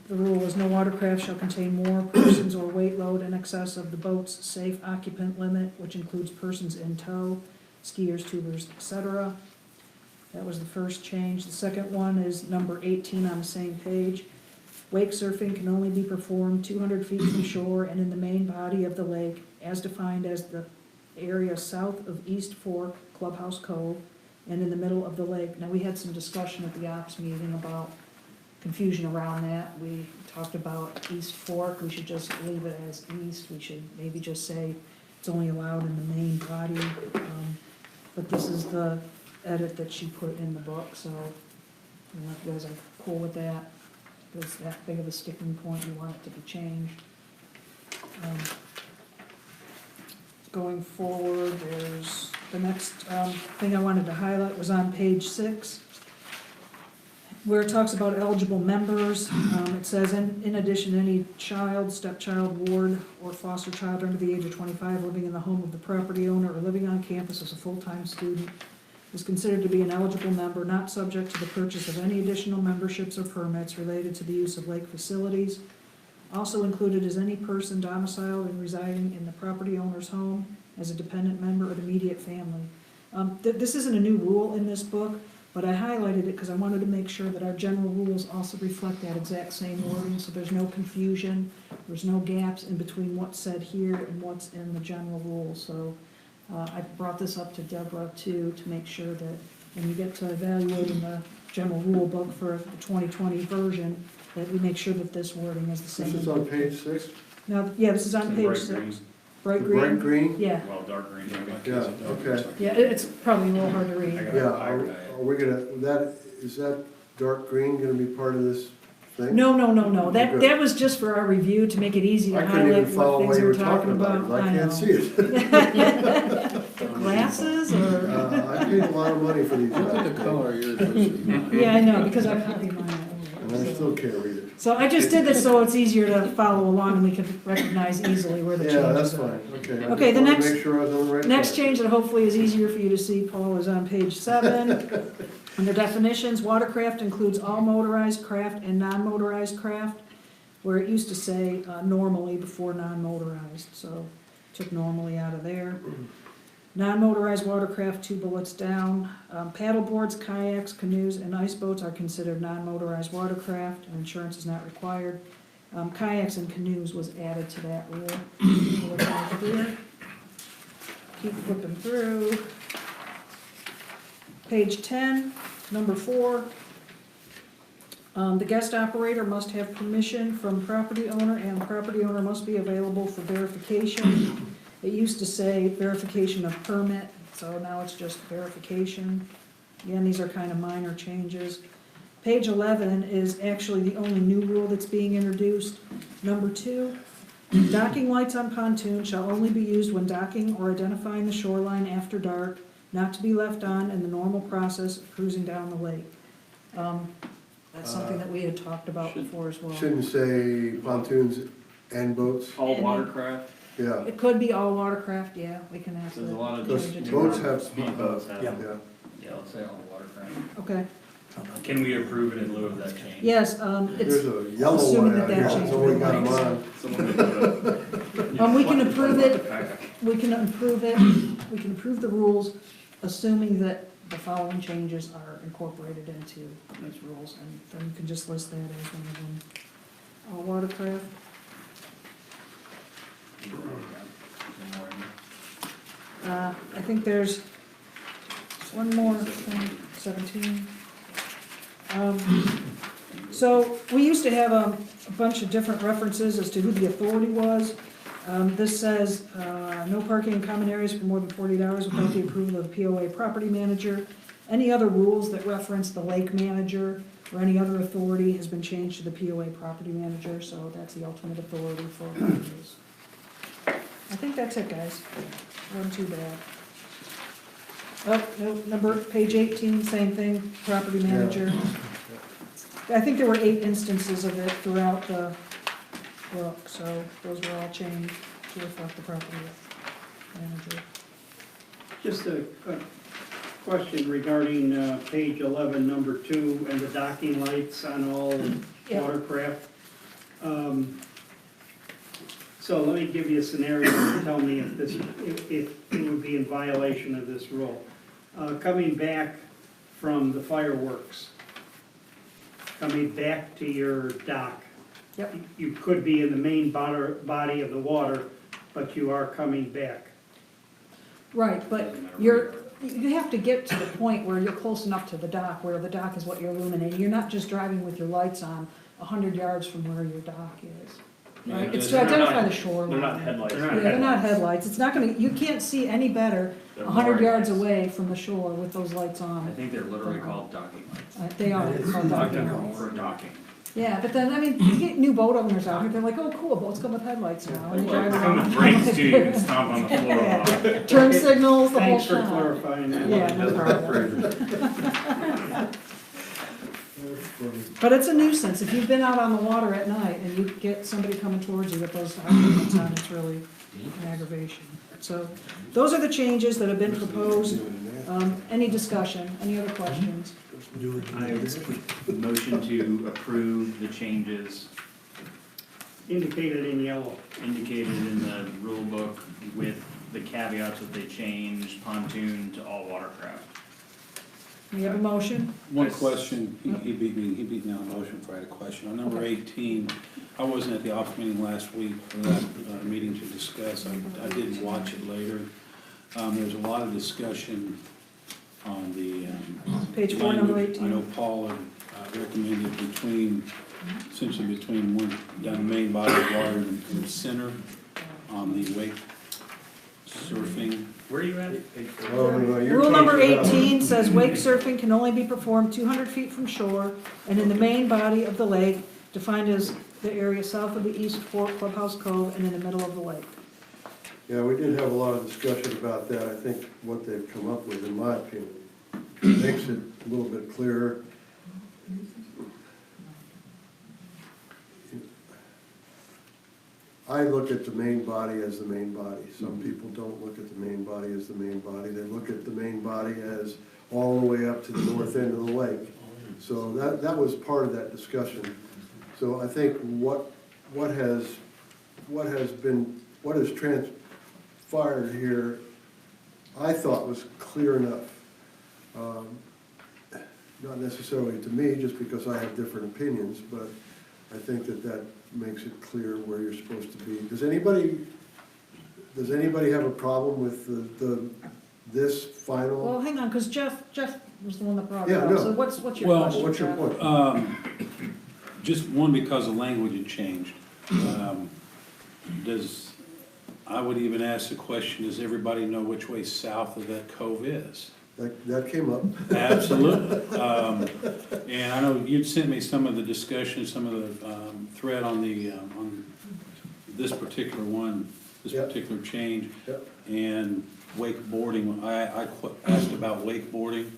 The rule is no watercraft shall contain more persons or weight load in excess of the boat's safe occupant limit, which includes persons in tow, skiers, tubers, etc. That was the first change. The second one is number 18 on the same page. Wake surfing can only be performed 200 feet from shore and in the main body of the lake, as defined as the area south of East Fork, Clubhouse Cove, and in the middle of the lake. Now, we had some discussion at the ops meeting about confusion around that. We talked about East Fork, we should just leave it as east, we should maybe just say it's only allowed in the main body. But this is the edit that she put in the book, so I don't know if you guys are cool with that. If it's that big of a sticking point, you want it to be changed. Going forward, there's the next thing I wanted to highlight was on page 6, where it talks about eligible members. It says, in addition, any child, stepchild, ward, or foster child under the age of 25 living in the home of the property owner or living on campus as a full-time student is considered to be an eligible member, not subject to the purchase of any additional memberships or permits related to the use of lake facilities. Also included is any person domiciled and residing in the property owner's home as a dependent member of immediate family. This isn't a new rule in this book, but I highlighted it because I wanted to make sure that our general rules also reflect that exact same wording, so there's no confusion, there's no gaps in between what's said here and what's in the general rules. So I brought this up to Deborah too, to make sure that when you get to evaluating the general rule book for the 2020 version, that we make sure that this wording is the same. This is on page 6? No, yeah, this is on page 6. Bright green? Bright green? Yeah, Well, dark green. Yeah, okay. yeah, it's probably a little hard to read. Yeah, are we gonna, is that dark green gonna be part of this thing? No, that Okay. was just for our review, to make it easy I to couldn't even highlight what follow things what we you were were talking about, 'cause I can't know. see it. Glasses, or? I paid a lot of money for these. Look at the color of yours. Yeah, I know, because I copied mine. And I still can't read it. So I just did this so it's easier to follow along and we can recognize easily where the changes are. Yeah, that's fine, okay. I Okay, just the wanted next- to make sure I was on the right Next track. change that hopefully is easier for you to see, Paul, is on page 7. Under definitions, watercraft includes all motorized craft and non-motorized craft, where it used to say normally before non-motorized, so took normally out of there. Non-motorized watercraft, 2 bullets down. Paddle boards, kayaks, canoes, and ice boats are considered non-motorized watercraft, and insurance is not required. Kayaks and canoes was added to that rule. Look over here. Keep flipping through. Page 10, number 4. The guest operator must have permission from property owner, and the property owner must be available for verification. It used to say verification of permit, so now it's just verification. Again, these are kind of minor changes. Page 11 is actually the only new rule that's being introduced. Number 2, docking lights on pontoons shall only be used when docking or identifying the shoreline after dark, not to be left on in the normal process of cruising down the lake. That's something that we had talked about before as well. Shouldn't say pontoons and boats, All And watercraft. yeah. It could be all watercraft, yeah, we can ask. There's a that. lot of Because Change it to boats water. have, Speedboats have. yeah. Yeah, let's say all watercraft. Okay, Can we approve it in lieu of that change? yes, There's it's, a yellow assuming one that out that here, change that's all we will got make them on. Someone could do it. we can approve it, we can approve the rules, assuming that the following changes are incorporated into these rules, and then you can just list that as one of them. All watercraft. I think there's one more thing, 17. So we used to have a bunch of different references as to who the authority was. This says, no parking in common areas for more than 48 hours without the approval of the POA property manager. Any other rules that reference the lake manager or any other authority has been changed to the POA property manager, so that's the ultimate authority for properties. I think that's it, guys. Wasn't too bad. Oh, no, page 18, same thing, property manager. I think there were 8 instances of it throughout the book, so those were all changed to reflect the property manager. Just a question regarding page 11, number 2, and the docking lights on all Yeah. watercraft. So let me give you a scenario and tell me if it would be in violation of this rule. Coming back from the fireworks, coming back to your dock. Yep. You could be in the main body of the water, but you are coming back. Right, but you have to get to the point where you're close enough to the dock, where the dock is what you're illuminating. You're not just driving with your lights on 100 yards from where your dock is. Right, it's to identify the shoreline. They're not headlights. Yeah, they're not headlights. It's not gonna, you can't see any better They're 100 mooring yards lights. away from the shore with those lights I on. think they're literally called docking lights. They are called docking Docking lights. for docking. Yeah, but then, I mean, you get new boat owners out here, they're like, oh, cool, boats come with headlights now. And they drive Come around. with brakes too, you can stomp on the floor. Yeah. Turn signals, the whole Thanks for shot. clarifying that. Yeah, no problem. But it's a nuisance. If you've been out on the water at night and you get somebody coming towards you with those lights on, it's really an aggravation. So those are the changes that have been proposed. Any discussion, any other questions? I motion to approve the changes Indicated in yellow. indicated in the rule book with the caveats that they changed pontoon to all watercraft. We have a motion? One question, he beat me on a motion for I had a question. On number 18, I wasn't at the office meeting last week for that meeting to discuss. I did watch it later. There's a lot of discussion on the Page 4, number language. 18. I know Paul had recommended essentially between one, down the main body of water and the center on the wake surfing. Where are you at? Rule number 18 says wake surfing can only be performed 200 feet from shore and in the main body of the lake, defined as the area south of the East Fork Clubhouse Cove and in the middle of the lake. Yeah, we did have a lot of discussion about that. I think what they've come up with, in my opinion, makes it a little bit clearer. I look at the main body as the main body. Some people don't look at the main body as the main body. They look at the main body as all the way up to the north end of the lake. So that was part of that discussion. So I think what has transpired here, I thought was clear enough. Not necessarily to me, just because I have different opinions, but I think that makes it clear where you're supposed to be. Does anybody have a problem with this final? Well, hang on, because Jeff was the one that brought it Yeah, up. no. So what's your Well, question, What's your Jeff? point? Just one, because the language had changed. I would even ask the question, does everybody know which way south of that cove is? That came up. Absolutely. And I know you'd sent me some of the discussion, some of the thread on this particular one, this Yep. particular change. Yep. And wakeboarding, I asked about wakeboarding,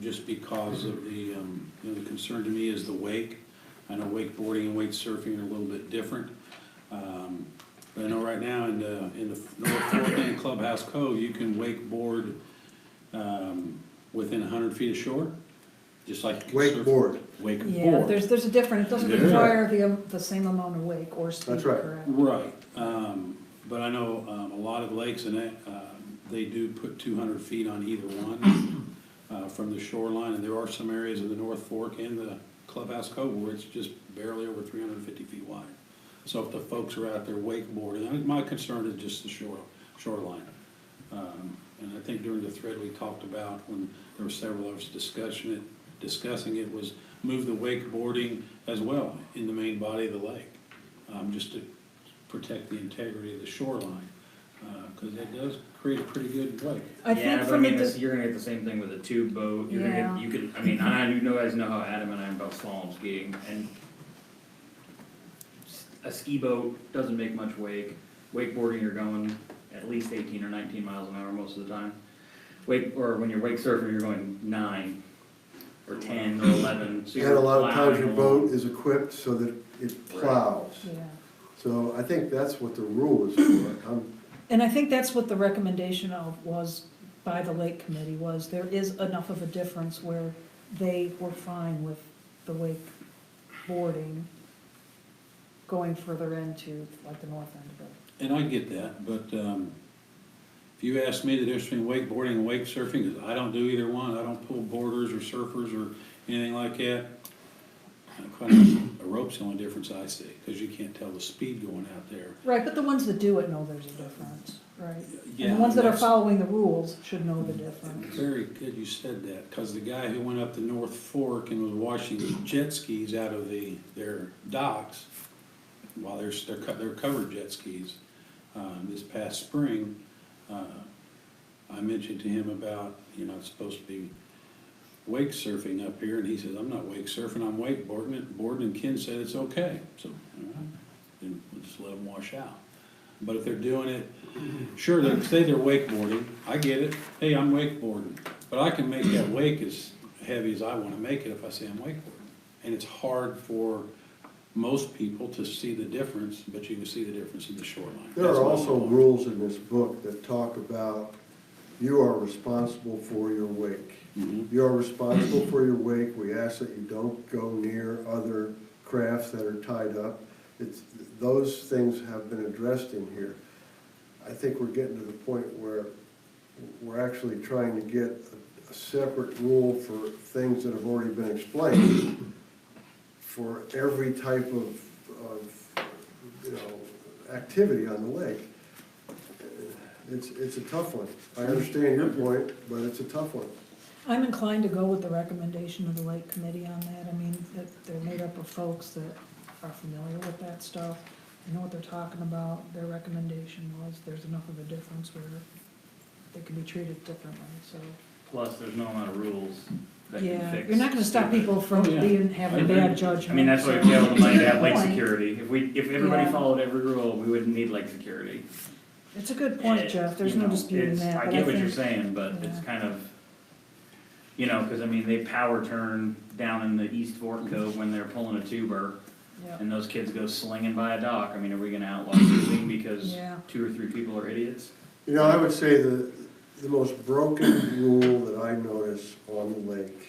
just because of the concern to me is the wake. I know wakeboarding and wake surfing are a little bit different. But I know right now in the North Fork and Clubhouse Cove, you can wakeboard within 100 feet of shore, just like you can surf. Wakeboard. Yeah, Wakeboard. there's a difference. It doesn't Yeah. require the same amount of wake or speed, That's right. correct? Right, but I know a lot of lakes and they do put 200 feet on either one from the shoreline, and there are some areas of the North Fork and the Clubhouse Cove where it's just barely over 350 feet wide. So if the folks are out there wakeboarding, my concern is just the shoreline. And I think during the thread we talked about, when there were several of us discussing it was move the wakeboarding as well in the main body of the lake, just to protect the integrity of the shoreline. because it does create a pretty good lake. I Yeah, think but from the, you're gonna get the same thing with a tube boat. You're gonna Yeah. get, you could, I mean, I you guys know how adamant I am about slalom skiing, and a ski boat doesn't make much wake. Wakeboarding, you're going at least 18 or 19 miles an hour most of the time. Or when you're wake surfing, you're going 9 or 10 or 11. So And you're a lot of times your plowing boat is equipped so that it plows. yeah. So I think that's what the rule is for. And I think that's what the recommendation of was by the lake committee was there is enough of a difference where they were fine with the wakeboarding going further into like the north end of it. And I get that, but if you ask me the difference between wakeboarding and wake surfing, because I don't do either one, I don't pull boarders or surfers or anything like that. Quite honestly, a rope's the only difference I see, because you can't tell the speed going out there. Right, but the ones that do it know there's a difference, right? Yeah, And the ones that are that's- following the rules should know the difference. Very good you said that, because the guy who went up the North Fork and was washing jet skis out of their docks, while they're covered jet skis, this past spring, I mentioned to him about, it's supposed to be wake surfing up here, and he says, I'm not wake surfing, I'm wakeboarding, and Ken said it's okay, so, then we'll just let them wash out. But if they're doing it, sure, they say they're wakeboarding, I get it, hey, I'm wakeboarding, but I can make that wake as heavy as I wanna make it if I say I'm wakeboarding. And it's hard for most people to see the difference, but you can see the difference in the shoreline. There That's are my also thought. rules in this book that talk about you are responsible for your wake. Mhm. You are responsible for your wake. We ask that you don't go near other crafts that are tied up. Those things have been addressed in here. I think we're getting to the point where we're actually trying to get a separate rule for things that have already been explained for every type of activity on the lake. It's a tough one. I understand your point, but it's a tough one. I'm inclined to go with the recommendation of the lake committee on that. I mean, that they're made up of folks that are familiar with that stuff, they know what they're talking about. Their recommendation was there's enough of a difference where they can be treated differently, so. Plus, there's no amount of rules that can Yeah, fix. you're not gonna stop people from Oh, yeah. having bad judgment. I mean, that's why we so- pay all the money to have lake Point. security. If everybody Yeah. followed every rule, we wouldn't need lake security. It's a good point, Jeff, there's You no know, disputing it's- that, I but get what you're think- saying, but it's Yeah. kind of, because I mean, they power turn down in the East Fork Cove when they're pulling a tuber, Yeah. and those kids go slinging by a dock. I mean, are we gonna outlaw tubing because Yeah. 2 or 3 people are idiots? I would say the most broken rule that I notice on the lake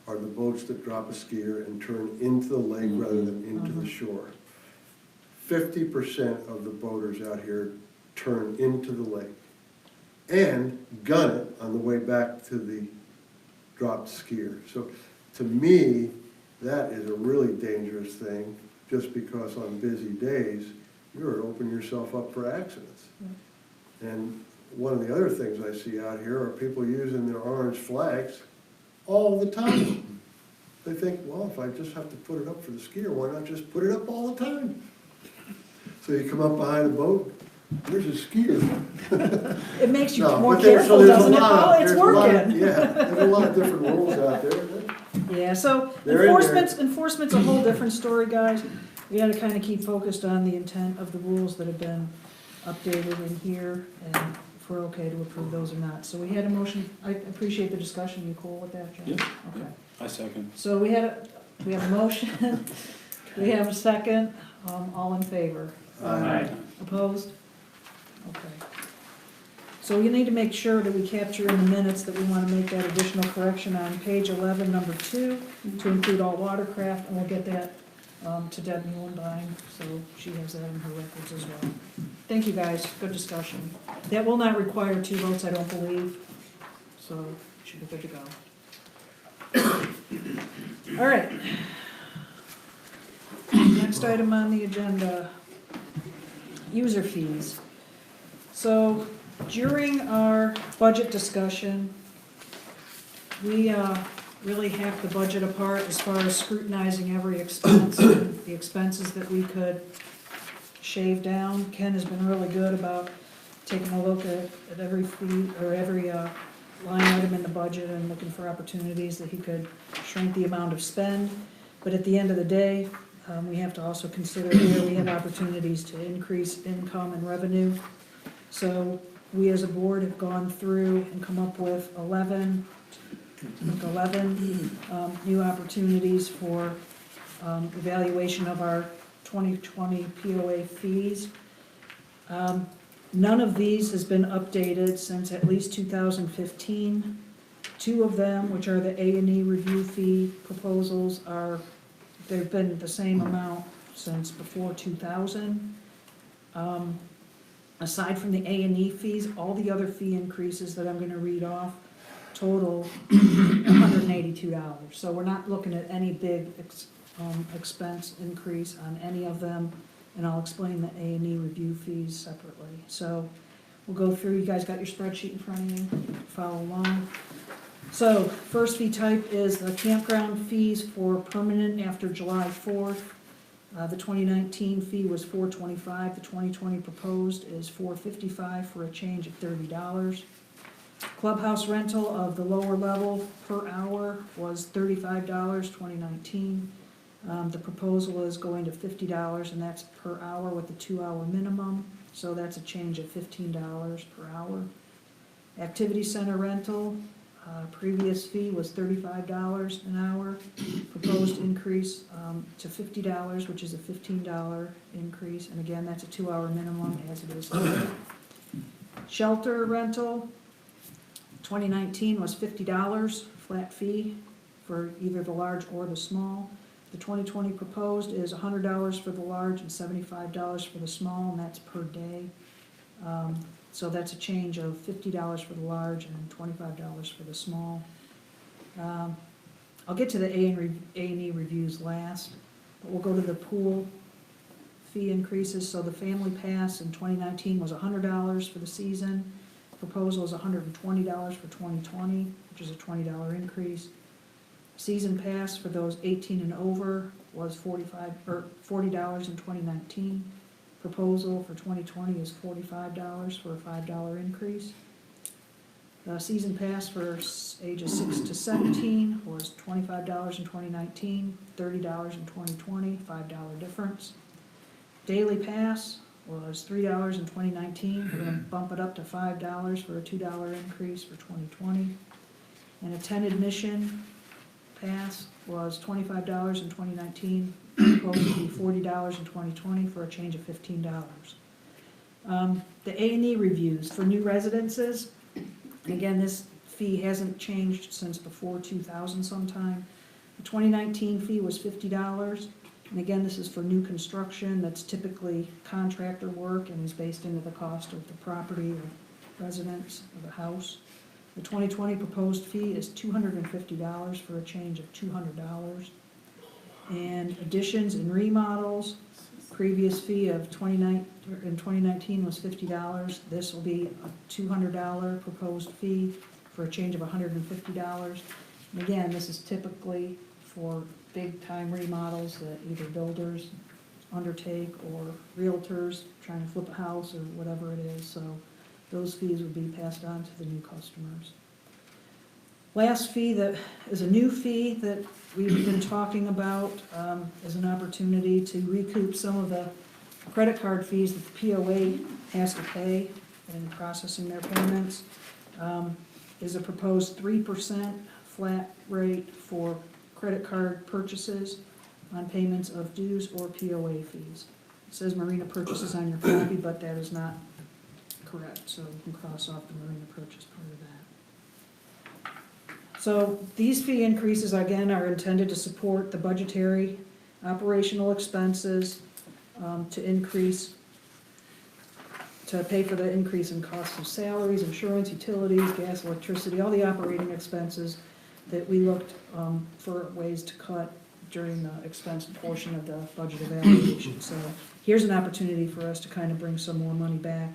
are the boats that drop a skier and turn into the lake rather than into the shore. 50% of the boaters out here turn into the lake and gun it on the way back to the dropped skier. So to me, that is a really dangerous thing, just because on busy days, you're opening yourself up for accidents. And one of the other things I see out here are people using their orange flags all the time. They think, well, if I just have to put it up for the skier, why not just put it up all the time? So you come up behind the boat, there's a skier. It makes you No, more but there's- so careful, there's a doesn't it? lot- Oh, it's there's a lot- working. Yeah, there's a lot of different rules out there. Yeah, so They're in there. enforcement's a whole different story, guys. We gotta kinda keep focused on the intent of the rules that have been updated in here, and if we're okay to approve those or not. So we had a motion, I appreciate the discussion, you cool with that, John? Yeah. Okay, I second. so we have a motion, we have a second, all in favor? Aye. Opposed? Okay. So you need to make sure that we capture in the minutes that we want to make that additional correction on page 11, number 2, to include all watercraft, and we'll get that to Deb Muhlenbein, so she has that in her records as well. Thank you, guys, good discussion. That will not require 2 votes, I don't believe, so should be good to go. All right. Next item on the agenda, user fees. So during our budget discussion, we really hacked the budget apart as far as scrutinizing every expense, the expenses that we could shave down. Ken has been really good about taking a look at every fee, or every line item in the budget and looking for opportunities that he could shrink the amount of spend. But at the end of the day, we have to also consider where we have opportunities to increase income and revenue. So we as a board have gone through and come up with 11 new opportunities for evaluation of our 2020 POA fees. None of these has been updated since at least 2015. Two of them, which are the A&E review fee proposals, they've been the same amount since before 2000. Aside from the A&E fees, all the other fee increases that I'm gonna read off total $182. So we're not looking at any big expense increase on any of them, and I'll explain the A&E review fees separately. So we'll go through, you guys got your spreadsheet in front of you, follow along. So first fee type is the campground fees for permanent after July 4th. The 2019 fee was $425, the 2020 proposed is $455 for a change of $30. Clubhouse rental of the lower level per hour was $35, 2019. The proposal is going to $50, and that's per hour with the 2-hour minimum, so that's a change of $15 per hour. Activity center rental, previous fee was $35 an hour. Proposed increase to $50, which is a $15 increase, and again, that's a 2-hour minimum as it is today. Shelter rental, 2019 was $50, flat fee for either the large or the small. The 2020 proposed is $100 for the large and $75 for the small, and that's per day. So that's a change of $50 for the large and $25 for the small. I'll get to the A&E reviews last, but we'll go to the pool fee increases. So the family pass in 2019 was $100 for the season. Proposal is $120 for 2020, which is a $20 increase. Season pass for those 18 and over was $40 in 2019. Proposal for 2020 is $45 for a $5 increase. The season pass for ages 6 to 17 was $25 in 2019, $30 in 2020, $5 difference. Daily pass was $3 in 2019. We're going to bump it up to $5 for a $2 increase for 2020. And a 10 admission pass was $25 in 2019, proposed to be $40 in 2020 for a change of $15. The A&E reviews for new residences, and again, this fee hasn't changed since before 2000 sometime. The 2019 fee was $50, and again, this is for new construction that's typically contractor work and is based into the cost of the property or residence of the house. The 2020 proposed fee is $250 for a change of $200. And additions and remodels, previous fee of in 2019 was $50. This will be a $200 proposed fee for a change of $150. And again, this is typically for big-time remodels that either builders undertake or realtors trying to flip a house or whatever it is. So those fees would be passed on to the new customers. Last fee that is a new fee that we've been talking about is an opportunity to recoup some of the credit card fees that the POA has to pay in processing their payments. Is a proposed 3% flat rate for credit card purchases on payments of dues or POA fees. It says marina purchases on your copy, but that is not correct, so you can cross off the marina purchase part of that. So these fee increases, again, are intended to support the budgetary operational expenses, to pay for the increase in costs of salaries, insurance, utilities, gas, electricity, all the operating expenses that we looked for ways to cut during the expense portion of the budget evaluation. So here's an opportunity for us to kind of bring some more money back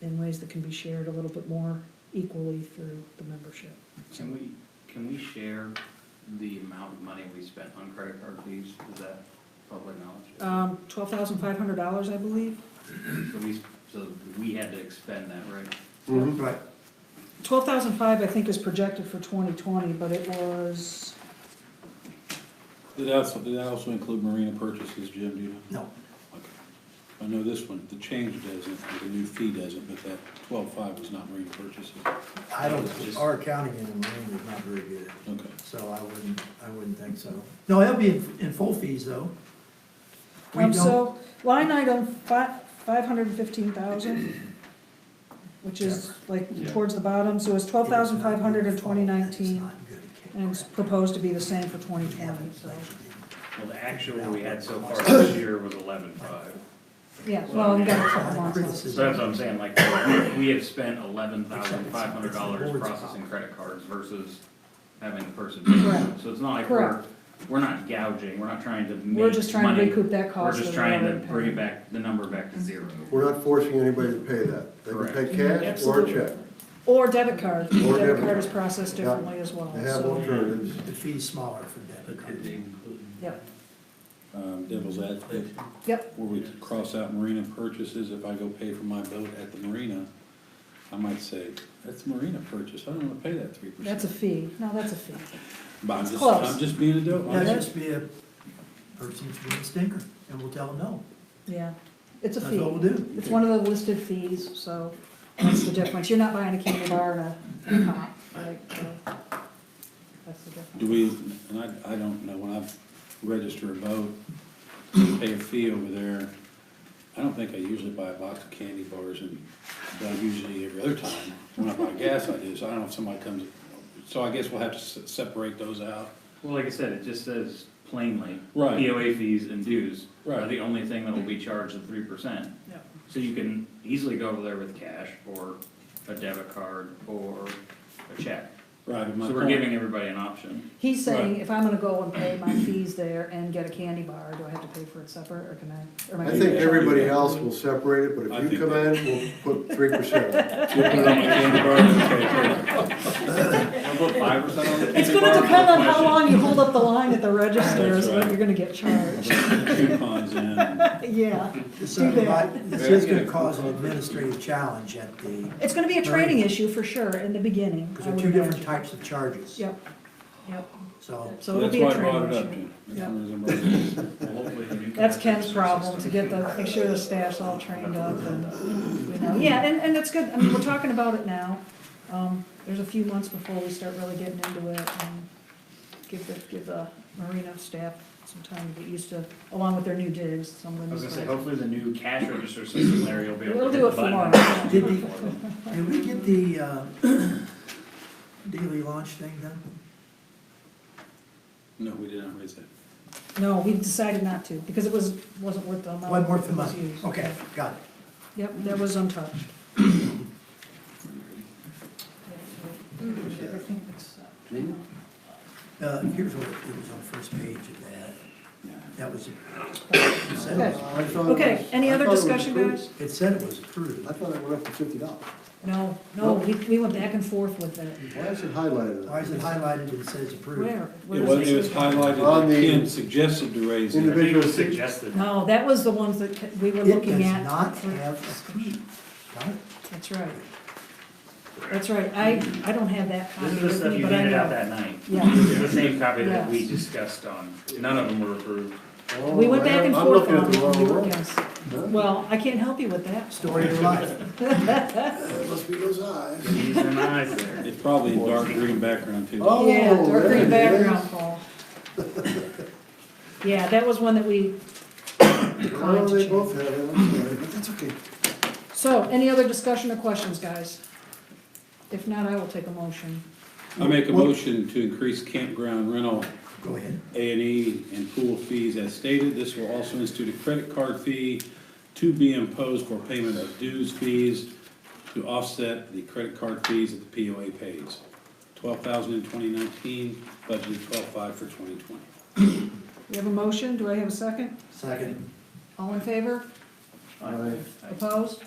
in ways that can be shared a little bit more equally through the membership. Can we share the amount of money we spent on credit card fees? Is that public knowledge? $12,500, I believe. So we so we had to expend that, right? Right. 12,005, I think, is projected for 2020, but it was, Did that also include marina purchases, Jim, do you know? No. Okay. I know this one, the change doesn't, the new fee doesn't, but that 12.5 was not marina purchases. I don't, our accounting in the marine is not very good, Okay. so I wouldn't think so. No, it'll be in full fees though. We don't, so, line item 515,000, which is like Yeah. towards the bottom, so it's 12,500 in 2019, not good. and it's proposed to be the same for 2020, so. Well, the actual we had so far this year was 11.5. Yeah, well, we got a couple months left. So that's what I'm saying, like, we have spent $11,500 processing credit cards versus having the person pay. Correct. So it's not like Correct. we're not gouging, we're not trying to make money. We're just trying to recoup that We're cost. just that trying to already bring paid. it back, the number back to zero. We're not forcing anybody to pay that. They can Correct. pay cash or Absolutely. check. Or debit card. Or Debit debit card card. is processed Yeah. differently as well, They have so, alternatives. The fee's smaller for debit card. yep, Devil's advocate. yep. Where we cross out marina purchases, if I go pay for my boat at the marina, I might say, that's marina purchase, I don't wanna pay that 3%. That's a fee. No, that's a fee. But it's close. I'm just being a dope. That has to be a person's being a stinker, and we'll tell them no. Yeah, it's a That's fee. what we'll do. It's one of the listed fees, so that's the difference. You're not buying a candy bar and a pop, right? So that's the difference. Do we, and I don't know, when I register a boat, pay a fee over there, I don't think I usually buy a box of candy bars, and but usually every other time, when I buy gas, I do, so I don't know if somebody comes, so I guess we'll have to separate those out. Well, like I said, it just says plainly, Right. POA fees and dues are Right. the only thing that will be charged at 3%. Yeah. So you can easily go over there with cash, or a debit card, or a check. Right, but my So we're point- giving everybody an option. He's saying, Right. if I'm gonna go and pay my fees there and get a candy bar, do I have to pay for it separate, or can I? or am I gonna think get everybody charged? else will separate it, but I if you think come that- in, we'll put 3%. You'll put it on my candy bar, okay, I'll put 5% on the It's candy gonna bar, depend on how 20. long you hold up the line at the register, That's is what right. you're gonna get charged. coupons in. Yeah, This do that. is gonna cause an administrative challenge at the, It's gonna be a training issue for sure in the beginning, because I there are would two different imagine. types of charges. Yep, yep. So, So it'll That's be a why I training brought it up, issue. Jim. That's Yep. the reason I brought it up. Well, hopefully the new That's cash Ken's register problem, system to get can- make sure the staff's all trained up and, you know, yeah, and it's good, I mean, we're talking about it now. There's a few months before we start really getting into it and give the marina staff some time to get used to, along with their new digs, some of the I new. was gonna say, stuff. hopefully the new cash register system there, you'll be able We'll to do hit it the button. for and Did do we- it for them. did we get the, daily launch thing done? No, we did not raise that. No, we decided not to, because it wasn't worth the amount. Wasn't worth the it was money. used. Okay, got it. Yep, that was untouched. Everything except- Here's what, it was on the first page of that. That was, Okay. Okay, any other discussion, guys? it said it was approved. I thought it went up to $50. No, we went back and forth with it. Why is it highlighted? Why is it highlighted and says approved? Where? Where It does was, it was say? highlighted, On that the Ken suggested to raise it. I think it individual was suggested. No, that was the ones that we were It looking does at. not have approved. Got it? That's right. That's right. I don't have that This copy is the with stuff me, you but I handed out know. that night. Yeah. This is the same copy that we Yes. discussed on. None of them were approved. We went back and I'm forth looking at on the it. wrong You were one. against it. Well, I can't help you with that. Story of your life. Must be those eyes. These and eyes there. It's probably a dark green background too. Oh, Yeah, dark there green it background, is. Paul. Yeah, that was one that we Oh, declined to they change. both have it, I'm sorry, but that's okay. So, any other discussion or questions, guys? If not, I will take a motion. I make a motion to increase campground rental Go ahead. A&E and pool fees as stated. This will also institute a credit card fee to be imposed for payment of dues fees to offset the credit card fees that the POA pays. $12,000 in 2019, budgeted $12,500 for 2020. We have a motion. Do I have a second? Second. All in favor? Aye. Opposed?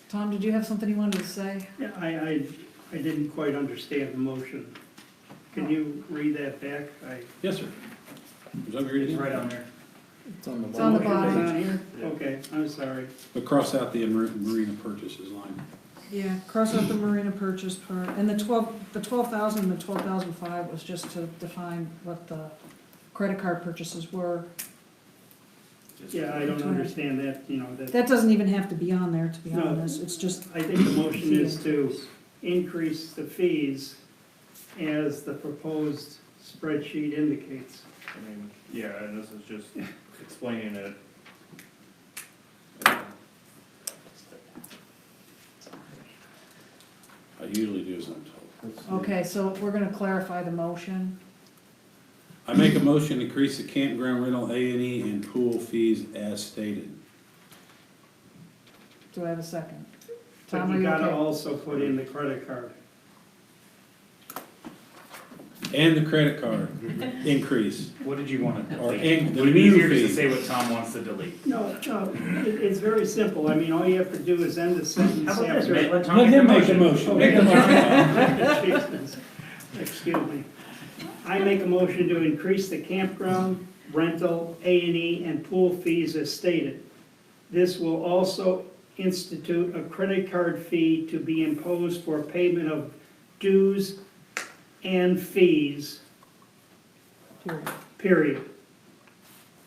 Tom, did you have something you wanted to say? Yeah, I didn't quite understand the motion. Can you read that back? Yes, sir. Would you like me to read it It's again? right on there. It's on the It's on the bottom. bottom. Down here? Okay, I'm sorry. But cross out the marina purchases line. Yeah, cross out the marina purchase part, and the 12,000 and the 12,005 was just to define what the credit card purchases were. Yeah, I don't understand that, That doesn't even have to be on there, to be No. honest, it's just, I think the motion is to increase the fees as the proposed spreadsheet indicates. I mean, yeah, and this is just explaining it. I usually do as I'm told. okay, so we're gonna clarify the motion. I make a motion to increase the campground rental A&E and pool fees as stated. Do I have a second? But Tom, are you you gotta okay? also put in the credit card. And the credit card increase. What did you want to Or delete? the Would it be new easier just to fee. say what Tom wants to delete? No, it's very simple. I mean, all you have to do is end the sentence How about this, after. let Tom Let make him the make the motion. motion, make the motion. Jesus. Excuse me. I make a motion to increase the campground, rental, A&E, and pool fees as stated. This will also institute a credit card fee to be imposed for payment of dues and fees, Period. period.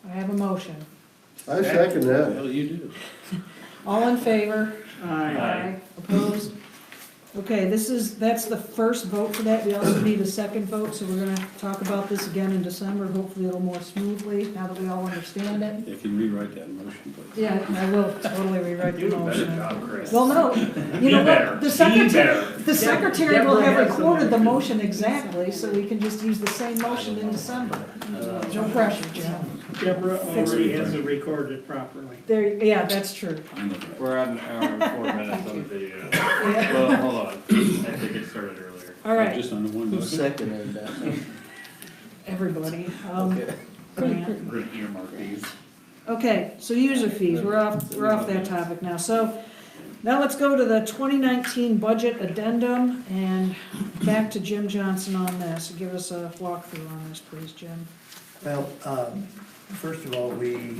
I have a motion. I second that. Well, you do. All in favor? Aye. Opposed? Okay, that's the first vote for that. We also need a second vote, so we're gonna talk about this again in December, hopefully a little more smoothly, now that we all understand it. If you rewrite that motion, please. Yeah, I will totally rewrite the Do a better motion. job, Chris. Well, no, you know better. what? The Be secretary, better. the secretary will Deborah have has the recorded the motion. motion exactly, so we can just use the same motion in December. No pressure, Jim. Deborah already has it recorded properly. There, yeah, that's true. I know that. We're at an hour and 4 minutes on the video. Yeah. Well, hold on, I think it started earlier. All right, Just on the one Who motion. seconded that? everybody. Okay. Grant. We're gonna earmark these. Okay, so user fees, we're off that topic now. So now let's go to the 2019 budget addendum and back to Jim Johnson on this. Give us a walkthrough on this, please, Jim. Well, first of all, we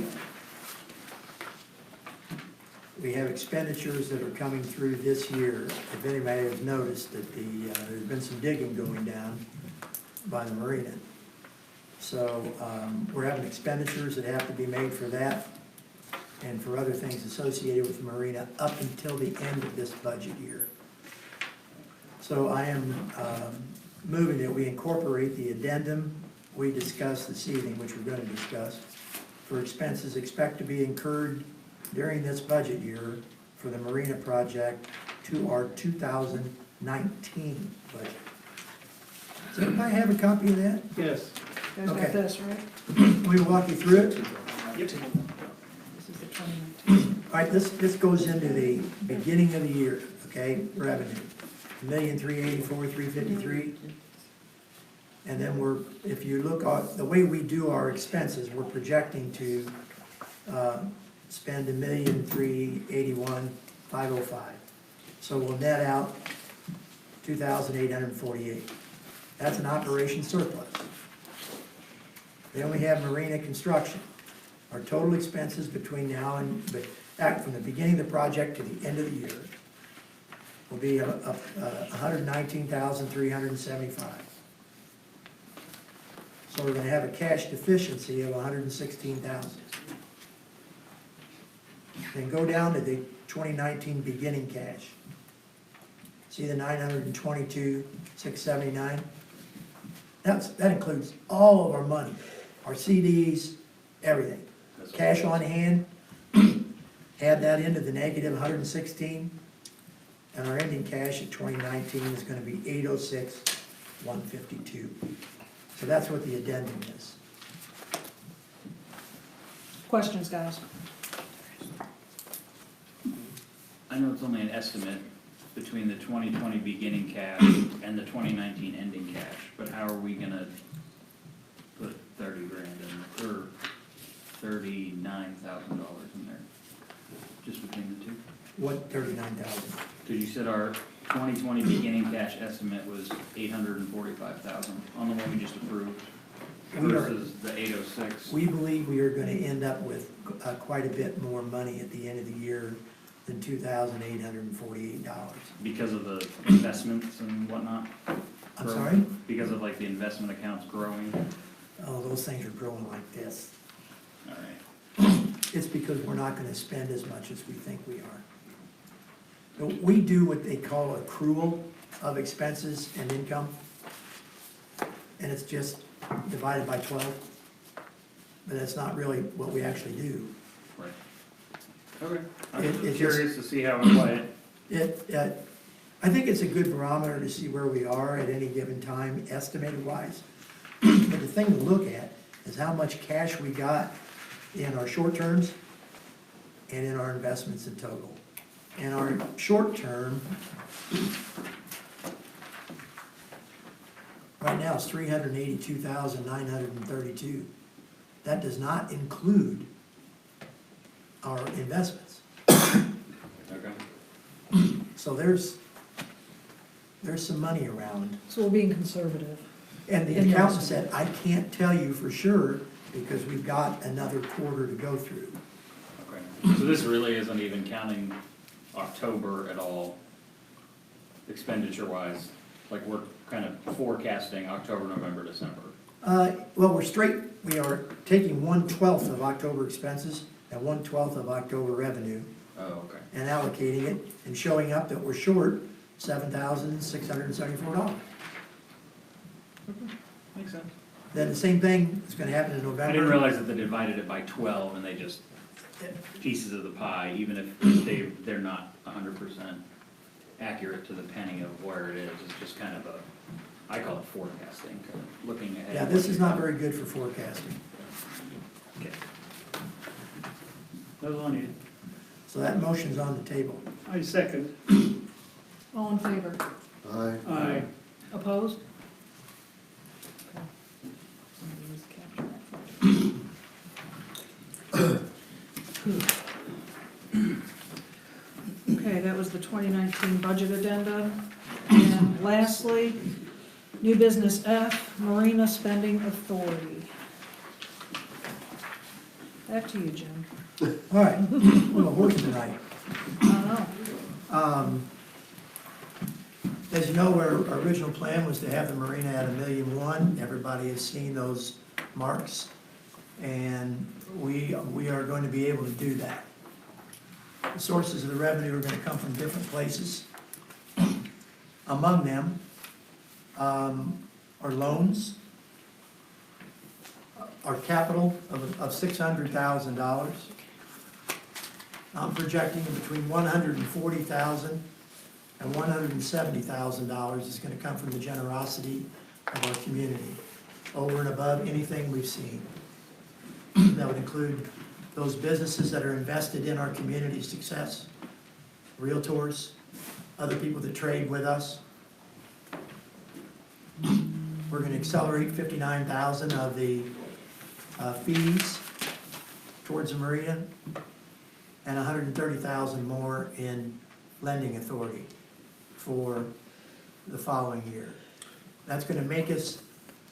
have expenditures that are coming through this year. If anybody has noticed that there's been some digging going down by the marina. So we're having expenditures that have to be made for that and for other things associated with the marina up until the end of this budget year. So I am moving that we incorporate the addendum we discussed this evening, which we're going to discuss, for expenses expect to be incurred during this budget year for the marina project to our 2019 budget. Does everybody have a copy of that? Yes. You guys got Okay. this, right? We walk you through it. This is the 2019. All right, this goes into the beginning of the year, okay, revenue, 1,384,353. And then if you look at, the way we do our expenses, we're projecting to spend 1,381,505. So we'll net out 2,848. That's an operation surplus. Then we have marina construction. Our total expenses between now and, from the beginning of the project to the end of the year will be 119,375. So we're gonna have a cash deficiency of 116,000. Then go down to the 2019 beginning cash. See the 922,679? That includes all of our money, our CDs, everything. Cash on hand, add that into the negative 116, and our ending cash at 2019 is gonna be 806,152. So that's what the addendum is. Questions, guys? I know it's only an estimate between the 2020 beginning cash and the 2019 ending cash, but how are we gonna put 30 grand in, or $39,000 in there? Just between the two? What 39,000? Because you said our 2020 beginning cash estimate was 845,000 on the one we just approved. versus the 806. We believe we are gonna end up with quite a bit more money at the end of the year than $2,848. Because of the investments and whatnot? I'm sorry? Because of like the investment accounts growing? Oh, those things are growing like this. All right. It's because we're not gonna spend as much as we think we are. But we do what they call accrual of expenses and income. And it's just divided by 12. But that's not really what we actually do. Right. Okay. I'm It curious to see how it went. I think it's a good barometer to see where we are at any given time, estimated wise. But the thing to look at is how much cash we got in our short terms and in our investments in total. And our short term, right now, it's $382,932. That does not include our investments. Okay. So there's some money around. So we're being conservative. And the accountant said, I can't tell you for sure because we've got another quarter to go through. Okay. So this really isn't even counting October at all, expenditure-wise? Like we're kind of forecasting October, November, December? Well, we are taking 1/12 of October expenses and 1/12 of October revenue Oh, okay. and allocating it and showing up that we're short $7,674. Makes sense. Then the same thing is gonna happen in November. I didn't realize that they divided it by 12 and they just pieces of the pie, even if they're not 100% accurate to the penny of where it is. It's just kind of I call it forecasting, kind of looking ahead. Yeah, this is not very good for forecasting. Okay. That was all I needed. So that motion's on the table. I second. All in favor? Aye. Aye. Opposed? Okay, that was the 2019 budget addenda. And lastly, new business F, Marina Spending Authority. Back to you, Jim. All right, well, a horse tonight. I don't know. As you know, our original plan was to have the marina at $1,000,001. Everybody has seen those marks. And we are going to be able to do that. The sources of the revenue are gonna come from different places. Among them are loans, our capital of $600,000. I'm projecting between $140,000 and $170,000 is gonna come from the generosity of our community, over and above anything we've seen. That would include those businesses that are invested in our community's success, realtors, other people that trade with us. We're gonna accelerate 59,000 of the fees towards the marina, and 130,000 more in lending authority for the following year. That's gonna make us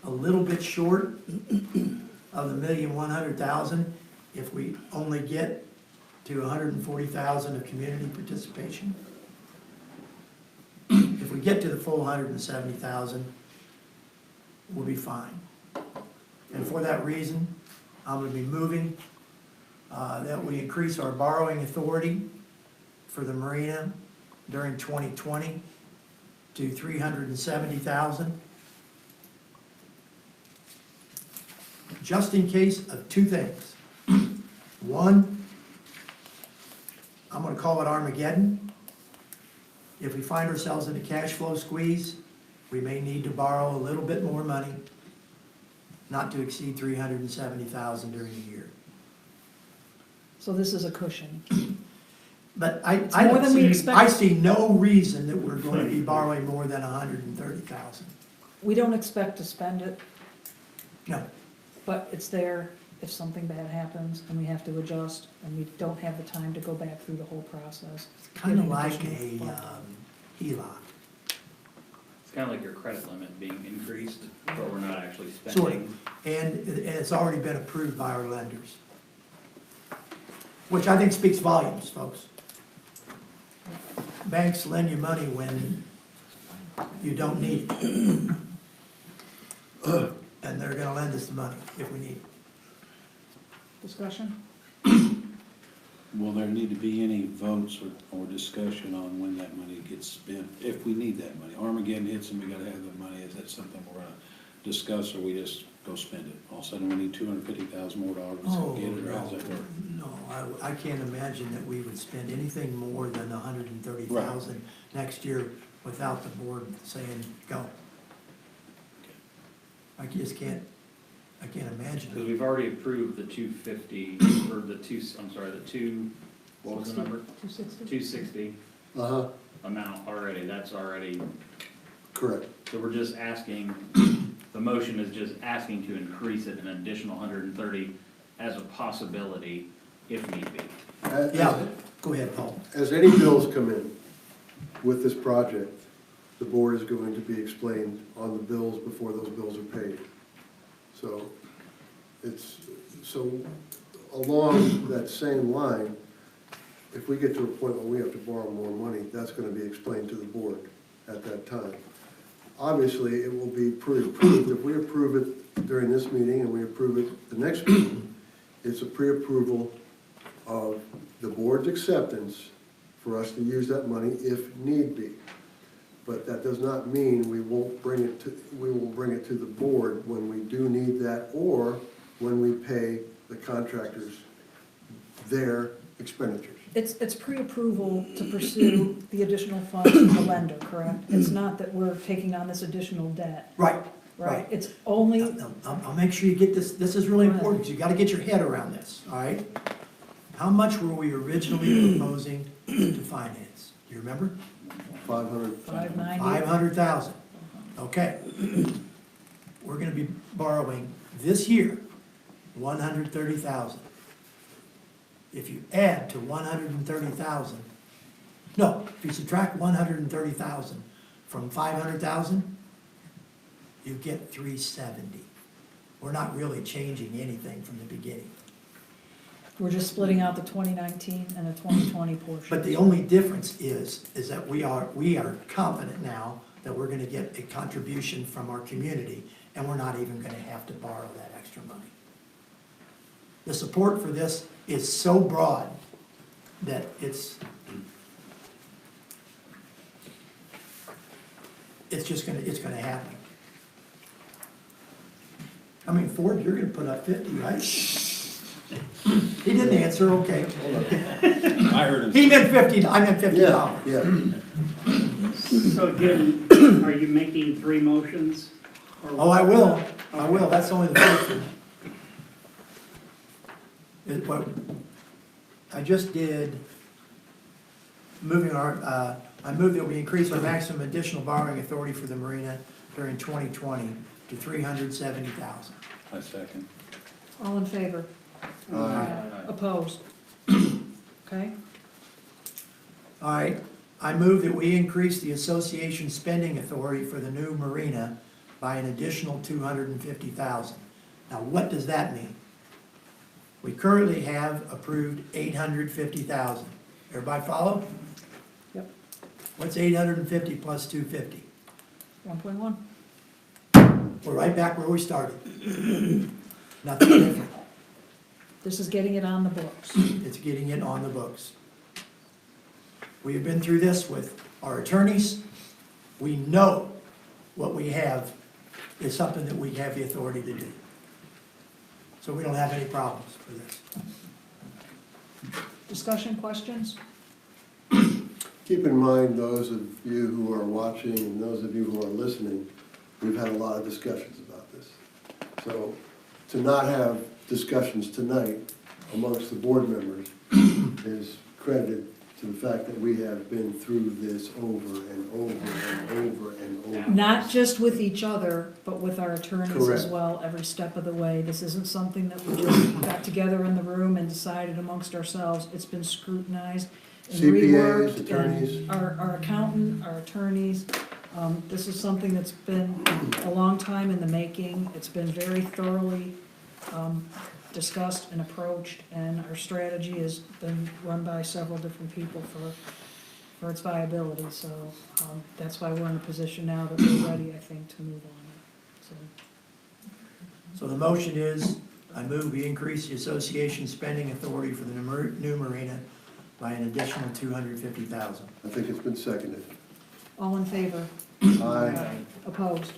a little bit short of the $1,100,000 if we only get to 140,000 of community participation. If we get to the full 170,000, we'll be fine. And for that reason, I'm gonna be moving that we increase our borrowing authority for the marina during 2020 to $370,000. Just in case of two things. One, I'm gonna call it Armageddon. If we find ourselves in a cash flow squeeze, we may need to borrow a little bit more money, not to exceed $370,000 during the year. So this is a cushion. But I more don't than we see, expect. I see no reason that we're going to be borrowing more than $130,000. We don't expect to spend it, No, but it's there if something bad happens and we have to adjust and we don't have the time to go back through the whole process. kind of Getting like additional a funding. HELOC. kind of like your credit limit being increased, but we're not actually Sort spending. of, and it's already been approved by our lenders. Which I think speaks volumes, folks. Banks lend you money when you don't need it. And they're gonna lend us the money if we need it. Discussion? Will there need to be any votes or discussion on when that money gets spent, if we need that money? Armageddon hits and we gotta have the money, is that something we're gonna discuss, or we just go spend it? All of a sudden, we need $250,000 more dollars to Oh, get it, or how's no, that work? no, I can't imagine that we would spend anything more than $130,000 next year without the board saying, go. I just can't, I can't imagine Because it. we've already approved the 250, or the two, what was the number? 260? 260 Uh-huh, amount already, that's already, correct. so we're just asking, the motion is just asking to increase it an additional 130 as a possibility if need be. Yeah, go ahead, Paul. As any bills come in with this project, the board is going to be explained on the bills before those bills are paid. So along that same line, if we get to a point where we have to borrow more money, that's gonna be explained to the board at that time. Obviously, it will be pre-approved. If we approve it during this meeting and we approve it the next meeting, it's a pre-approval of the board's acceptance for us to use that money if need be. But that does not mean we will bring it to the board when we do need that, or when we pay the contractors their expenditures. It's pre-approval to pursue the additional funds from the lender, correct? It's not that we're taking on this additional debt, Right, right? It's only, I'll make sure you get this, this is really important, because you gotta get your head around this, all right? How much were we originally proposing to finance? Do you remember? 500. 590? 500,000, okay. We're gonna be borrowing this year, 130,000. If you add to 130,000, no, if you subtract 130,000 from 500,000, you get 370. We're not really changing anything from the beginning. we're just splitting out the 2019 and the 2020 portion. But the only difference is that we are confident now that we're gonna get a contribution from our community, and we're not even gonna have to borrow that extra money. The support for this is so broad that it's gonna happen. I mean, Ford, you're gonna put up 50, right? He didn't answer, okay. I heard him. He meant 50, I meant $50. Yeah. So again, are you making three motions? Or- Oh, I will, that's only the first one. I just did, I moved that we increase our maximum additional borrowing authority for the marina during 2020 to $370,000. I second. All in favor? Opposed? Okay, All right, I move that we increase the association spending authority for the new marina by an additional $250,000. Now, what does that mean? We currently have approved $850,000. Everybody follow? Yep. What's 850 plus 250? 1.1. We're right back where we started. Nothing different. This is getting it on the books. It's getting it on the books. We have been through this with our attorneys. We know what we have is something that we have the authority to do. So we don't have any problems with this. Discussion, questions? Keep in mind, those of you who are watching and those of you who are listening, we've had a lot of discussions about this. So to not have discussions tonight amongst the board members is credited to the fact that we have been through this over and over and over and over. Not just with each other, but with our attorneys as Correct. well, every step of the way. This isn't something that we just got together in the room and decided amongst ourselves. It's been scrutinized and CPAs, reworked. attorneys. And our accountant, our attorneys, This is something that's been a long time in the making. It's been very thoroughly discussed and approached, and our strategy has been run by several different people for its viability. So that's why we're in a position now that we're ready, I think, to move on. So the motion is, I move we increase the association spending authority for the new marina by an additional $250,000. I think it's been seconded. All in favor? Aye. Opposed?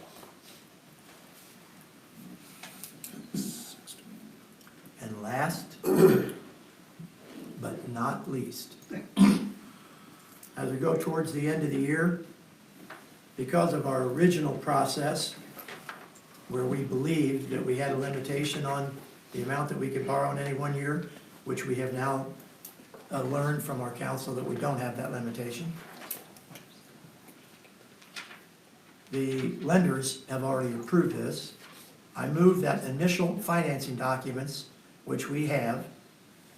And last, but not least, as we go towards the end of the year, because of our original process, where we believed that we had a limitation on the amount that we could borrow in any one year, which we have now learned from our council that we don't have that limitation. The lenders have already approved this. I move that initial financing documents, which we have,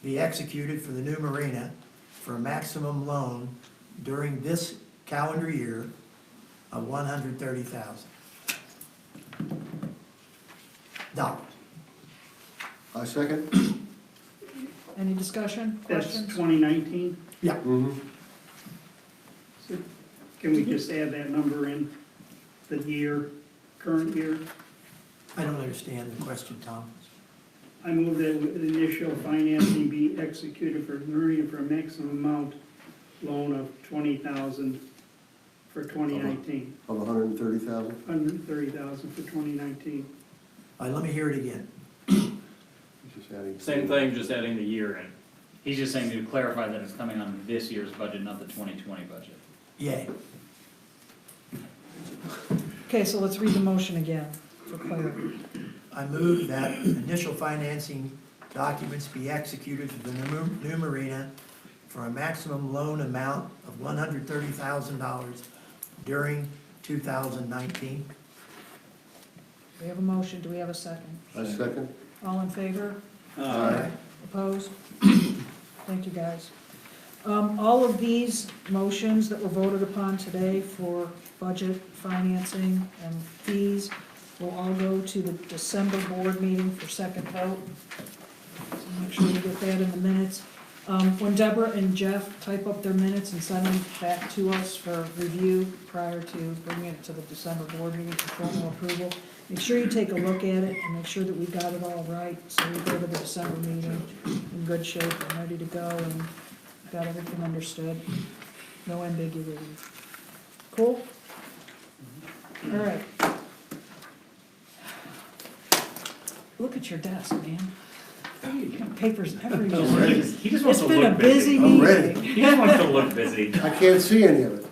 be executed for the new marina for a maximum loan during this calendar year of $130,000. I second. Any discussion, That's questions? 2019? Yeah. Mm-hmm. So can we just add that number in, the year, current year? I don't understand the question, Tom. I move that the initial financing be executed for Marina for a maximum amount loan of $20,000 for 2019. Of 130,000? $130,000 for 2019. Let me hear it again. Just adding. Same thing, just adding the year in. He's just saying to clarify that it's coming on this year's budget, not the 2020 budget. Yay. Okay, so let's read the motion again for clarity. I move that initial financing documents be executed for the new marina for a maximum loan amount of $130,000 during 2019. We have a motion, do we have a second? I second. All in favor? Aye. Opposed? Thank you, guys. All of these motions that were voted upon today for budget, financing, and fees will all go to the December board meeting for second vote. So make sure you get that in the minutes. When Deborah and Jeff type up their minutes and send them back to us for review prior to bringing it to the December board meeting for formal approval, make sure you take a look at it and make sure that we've got it all right, so we go to the December meeting in good shape and ready to go and got everything understood. No ambiguity. Cool? All right. Look at your desk, man. Papers everywhere. He just wants It's to been a look busy I'm meeting. ready. He just wants to look busy. I can't see any of it.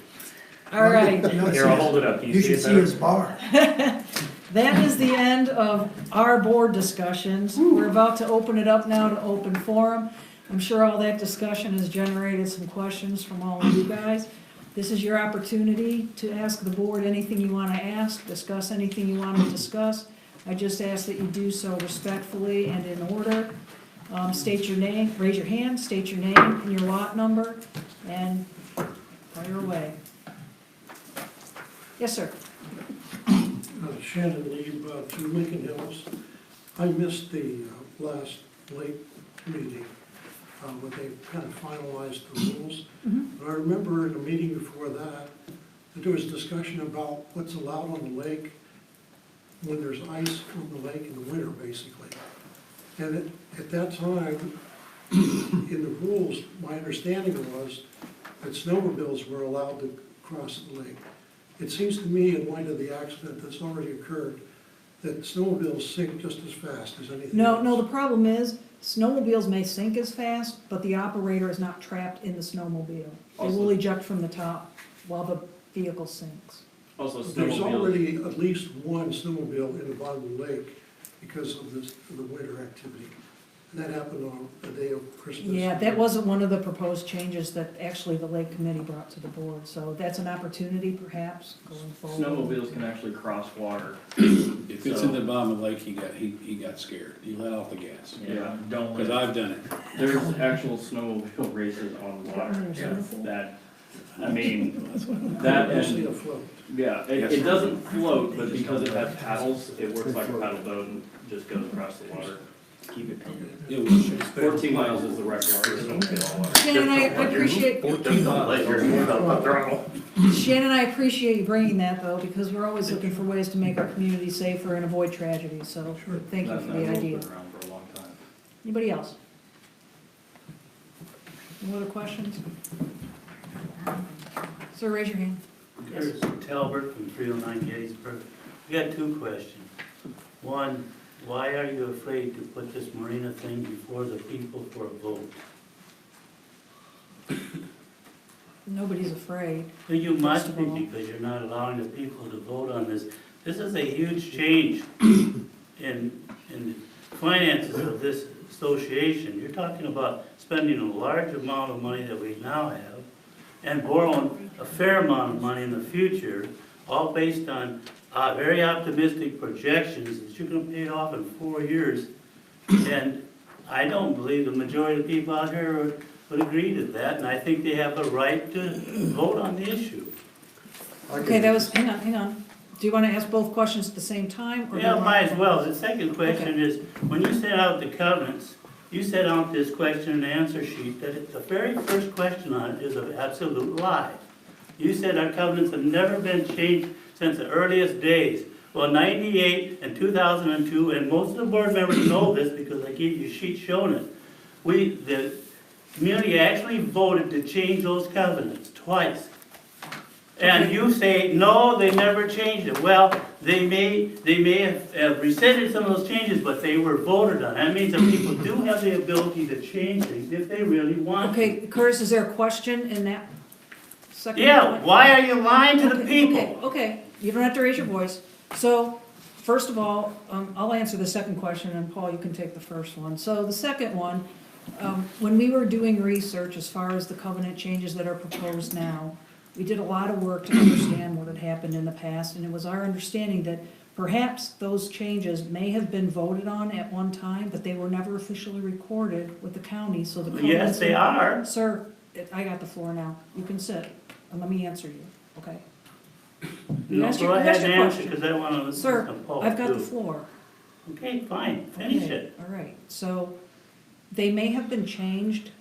All right. Here, I'll hold it up. Can You see should it see better? his bar. That is the end of our board discussions. We're about to open it up now to open forum. I'm sure all that discussion has generated some questions from all of you guys. This is your opportunity to ask the board anything you want to ask, discuss anything you want to discuss. I just ask that you do so respectfully and in order. State your name, raise your hand, state your name and your lot number, and fire away. Yes, sir. Shannon Lee, 2 Lincoln Hills. I missed the last late meeting, but they kind of finalized the rules. But I remember in a meeting before that there was discussion about what's allowed on the lake when there's ice on the lake in the winter, basically. And at that time, in the rules, my understanding was that snowmobiles were allowed to cross the lake. It seems to me, in light of the accident that's already occurred, that snowmobiles sink just as fast as anything else. No, the problem is, snowmobiles may sink as fast, but the operator is not trapped in the snowmobile. They will eject from the top while the vehicle sinks. Also, There's snowmobiles. already at least one snowmobile in the bottom of the lake because of the winter activity. And that happened on the day of Christmas. Yeah, that wasn't one of the proposed changes that actually the Lake Committee brought to the board, so that's an opportunity perhaps going forward. Snowmobiles can actually cross water. If it's in the bottom of the lake, he got scared. He let off the gas. Yeah, don't Because let. I've done it. There's actual snowmobile races on water Yeah. that I mean, that and, yeah, it doesn't float, but because it has paddles, it works like a paddle boat and just goes across the water. Keep it coming. It was 14 miles is the record. Shannon, I appreciate, Shannon, I appreciate you bringing that though, because we're always looking for ways to make our community safer and avoid tragedies, so thank you for the idea. Anybody else? No other questions? Sir, raise your hand. Curtis Talbert from 309 Gettysburg. I got two questions. One, why are you afraid to put this marina thing before the people for a vote? Nobody's afraid. Well, you must be, because you're not allowing the people to vote on this. This is a huge change in the finances of this association. You're talking about spending a large amount of money that we now have and borrowing a fair amount of money in the future, all based on very optimistic projections that you're going to pay it off in 4 years. And I don't believe the majority of the people out here would agree to that, and I think they have the right to vote on the issue. Okay, that was, hang on. Do you want to ask both questions at the same time? Or do you Yeah, want- might as well. The second question Okay. is, when you set out the covenants, you set out this question and answer sheet, that the very first question on it is an absolute lie. You said our covenants have never been changed since the earliest days. Well, 98 and 2002, and most of the board members know this because I gave you a sheet showing it. The community actually voted to change those covenants twice. And you say, no, they never changed it. Well, they may have rescinded some of those changes, but they were voted on. That means that people do have the ability to change things if they really want to. Okay, Curtis, is there a question in that second? Yeah, point? why are you lying to the people? Okay, you don't have to raise your voice. So, first of all, I'll answer the second question, and Paul, you can take the first one. So the second one, when we were doing research as far as the covenant changes that are proposed now, we did a lot of work to understand what had happened in the past, and it was our understanding that perhaps those changes may have been voted on at one time, but they were never officially recorded with the county, so the covenants... Yes, they are. Sir, I got the floor now. You can sit, and let me answer you, okay? No, go ahead and answer, because I want to listen Sir, to Paul, I've got the too. floor. Okay, fine, finish Okay, it. all right, so they may have been changed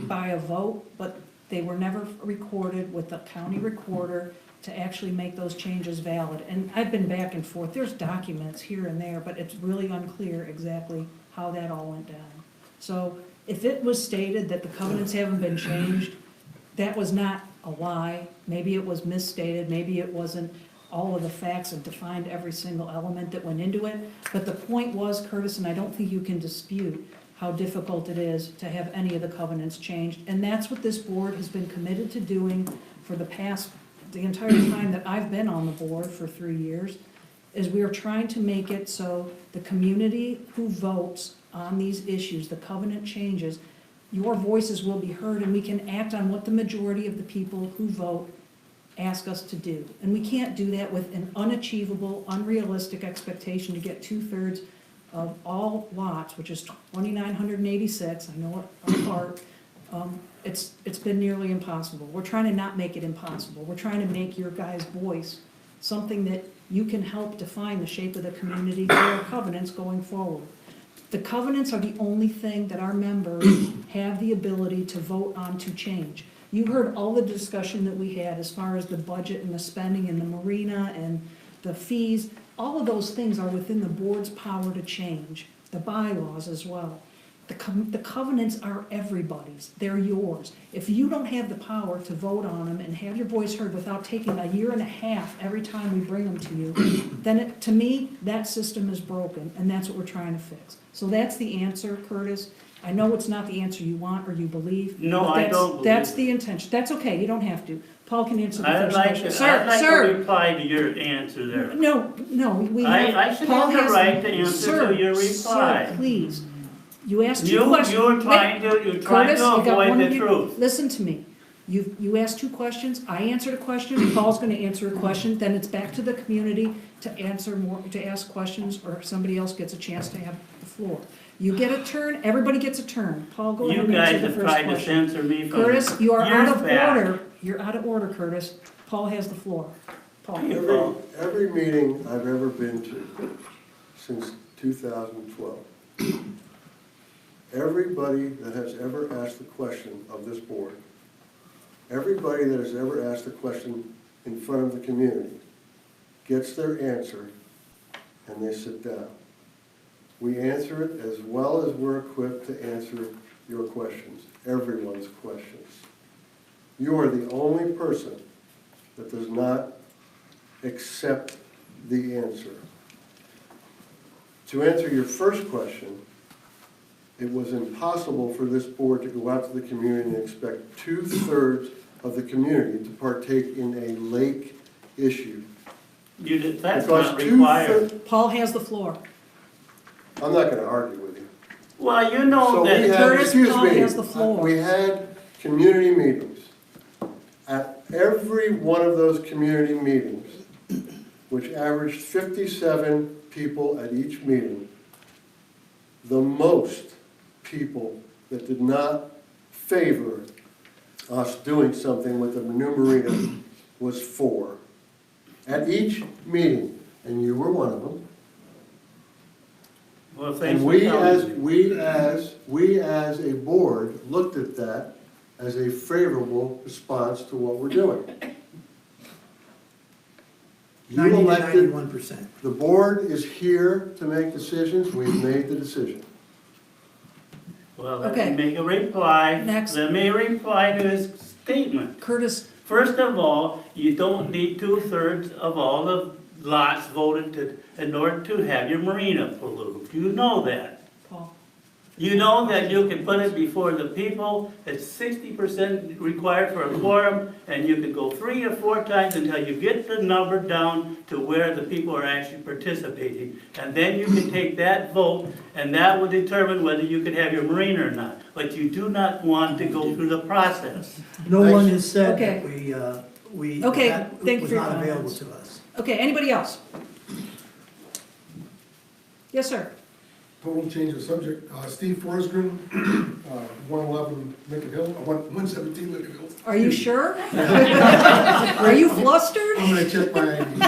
by a vote, but they were never recorded with the county recorder to actually make those changes valid. And I've been back and forth, there's documents here and there, but it's really unclear exactly how that all went down. So if it was stated that the covenants haven't been changed, that was not a lie. Maybe it was misstated, maybe it wasn't all of the facts and defined every single element that went into it. But the point was, Curtis, and I don't think you can dispute how difficult it is to have any of the covenants changed. And that's what this board has been committed to doing for the entire time that I've been on the board for 3 years, is we are trying to make it so the community who votes on these issues, the covenant changes, your voices will be heard and we can act on what the majority of the people who vote ask us to do. And we can't do that with an unachievable, unrealistic expectation to get 2/3 of all lots, which is 2,986, I know it by heart. It's been nearly impossible. We're trying to not make it impossible. We're trying to make your guys' voice something that you can help define the shape of the community through our covenants going forward. The covenants are the only thing that our members have the ability to vote on to change. You heard all the discussion that we had as far as the budget and the spending and the marina and the fees. All of those things are within the board's power to change, the bylaws as well. The covenants are everybody's, they're yours. If you don't have the power to vote on them and have your voice heard without taking 1.5 years every time we bring them to you, then to me, that system is broken, and that's what we're trying to fix. So that's the answer, Curtis. I know it's not the answer you want or you believe. No, I don't believe That's it. the intention. That's okay, you don't have to. Paul can answer the I'd first like question. to, Sir, I'd like sir. to reply to your answer there. No, we have. I should Paul have the has- right to answer Sir, to your reply. Sir, please. You asked two You're questions. trying to Curtis, you got avoid one the of your- truth. Listen to me. You asked 2 questions, I answered a question, Paul's gonna answer a question, then it's back to the community to ask questions, or somebody else gets a chance to have the floor. You get a turn, everybody gets a turn. Paul, go ahead You and answer guys the have first tried to question. censor me from Curtis, you are out years of back. order. You're out of order, Curtis. Paul has the floor. Paul. Every meeting I've ever been to since 2012, everybody that has ever asked a question of this board, everybody that has ever asked a question in front of the community gets their answer and they sit down. We answer it as well as we're equipped to answer your questions, everyone's questions. You are the only person that does not accept the answer. To answer your first question, it was impossible for this board to go out to the community and expect 2/3 of the community to partake in a lake issue. That's not required. Paul has the floor. I'm not gonna argue with you. Well, you know So that. we had, Curtis, excuse Paul me, has the floor. we had community meetings. At every one of those community meetings, which averaged 57 people at each meeting, the most people that did not favor us doing something with the new marina was 4. At each meeting, and you were one of them. Well, thanks And for telling me. we as a board looked at that as a favorable response to what we're doing. You 90 to elected, 91%. the board is here to make decisions, we've made the decision. Well, let Okay. me make a reply. Next. Let me reply to his statement. Curtis, First of all, you don't need 2/3 of all the lots voted in order to have your marina approved. You know that. Paul. You know that you can put it before the people, it's 60% required for a quorum, and you can go 3 or 4 times until you get the number down to where the people are actually participating. And then you can take that vote, and that will determine whether you can have your marina or not. But you do not want to go through the process. No one has said Okay. that we, Okay, that thank you was for your not available comments. to us. Okay, anybody else? Yes, sir. Total change of subject. Steve Forsgren, 111 Lincoln Hill, 117 Lincoln Hill. Are you sure? Are you flustered? I'm gonna check my ID.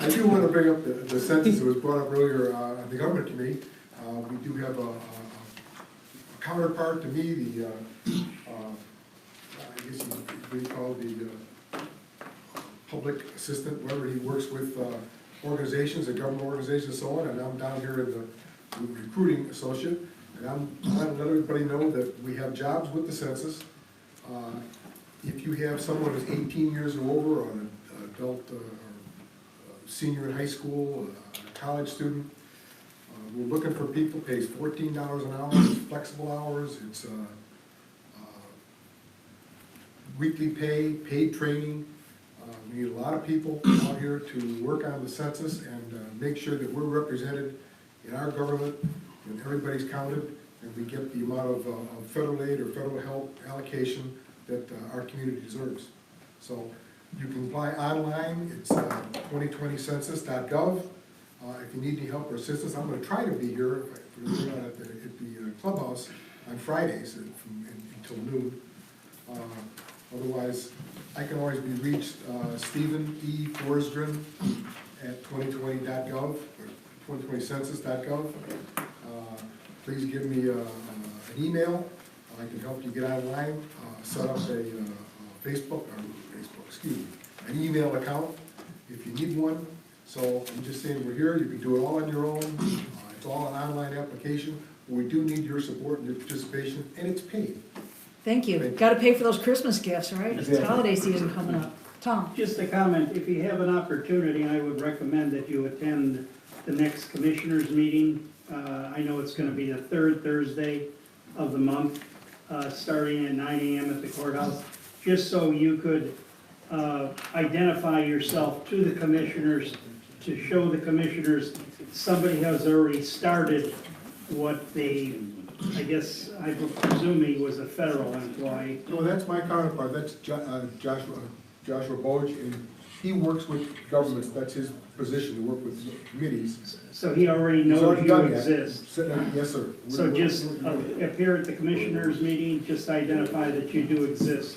I do want to bring up the census that was brought up earlier at the government committee. We do have a counterpart to me, the, I guess we call the public assistant, wherever he works with organizations, the government organizations and so on, and I'm down here in the recruiting associate, and I'm trying to let everybody know that we have jobs with the census. If you have someone who's 18 years or over, or an adult, or senior in high school, a college student, we're looking for people, pays $14 an hour, it's flexible hours, it's weekly pay, paid training. We need a lot of people out here to work on the census and make sure that we're represented in our government and everybody's counted, and we get the amount of federal aid or federal help allocation that our community deserves. So you can apply online, it's 2020census.gov. If you need any help or assistance, I'm gonna try to be here at the clubhouse on Fridays until noon. Otherwise, I can always be reached, Stephen E. Forsgren at 2020.gov, or 2020census.gov. Please give me an email. I can help you get online, set up a an email account if you need one. So I'm just saying, we're here, you can do it all on your own. It's all an online application. We do need your support and your participation, and it's paid. Thank you. Got to pay for those Christmas gifts, right? It's holiday season coming up. Tom? Just a comment, if you have an opportunity, I would recommend that you attend the next commissioners meeting. I know it's gonna be the 3rd Thursday of the month, starting at 9 AM at the courthouse, just so you could identify yourself to the commissioners, to show the commissioners somebody has already started what they, I guess, I presume he was a federal employee. No, that's my counterpart, that's Joshua Joshua Boge, and he works with governments, that's his position, to work with committees. So he already He's knows already you done that. exist. Yes, sir. So just appear at the commissioners' meeting, just identify that you do exist.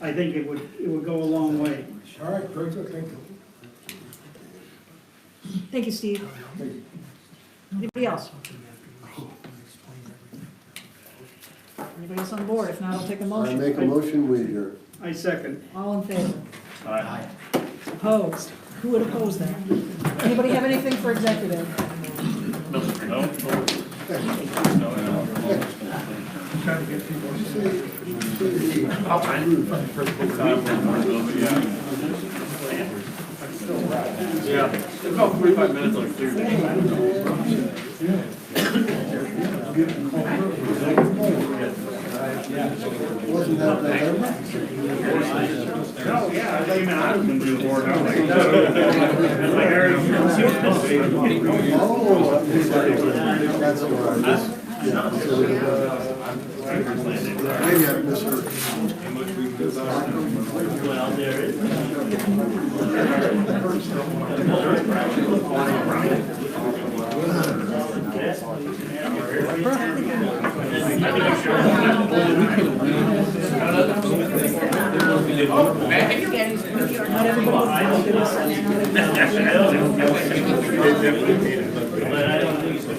I think it would go a long way. All right, very good, thank you. Thank you, Steve. Thank you. Anybody else? Anybody else on board? If not, I'll take a I motion. make a motion, we adjourn. I second. All in favor? Aye. Opposed? Who would oppose that? Anybody have anything for executive? Yeah, about 45 minutes on Tuesday. Wasn't that November? No, yeah, I thought you meant I was gonna do the board. Oh, that's all right. Yeah. Maybe I missed Well, there is. Not everybody. But I don't think it's the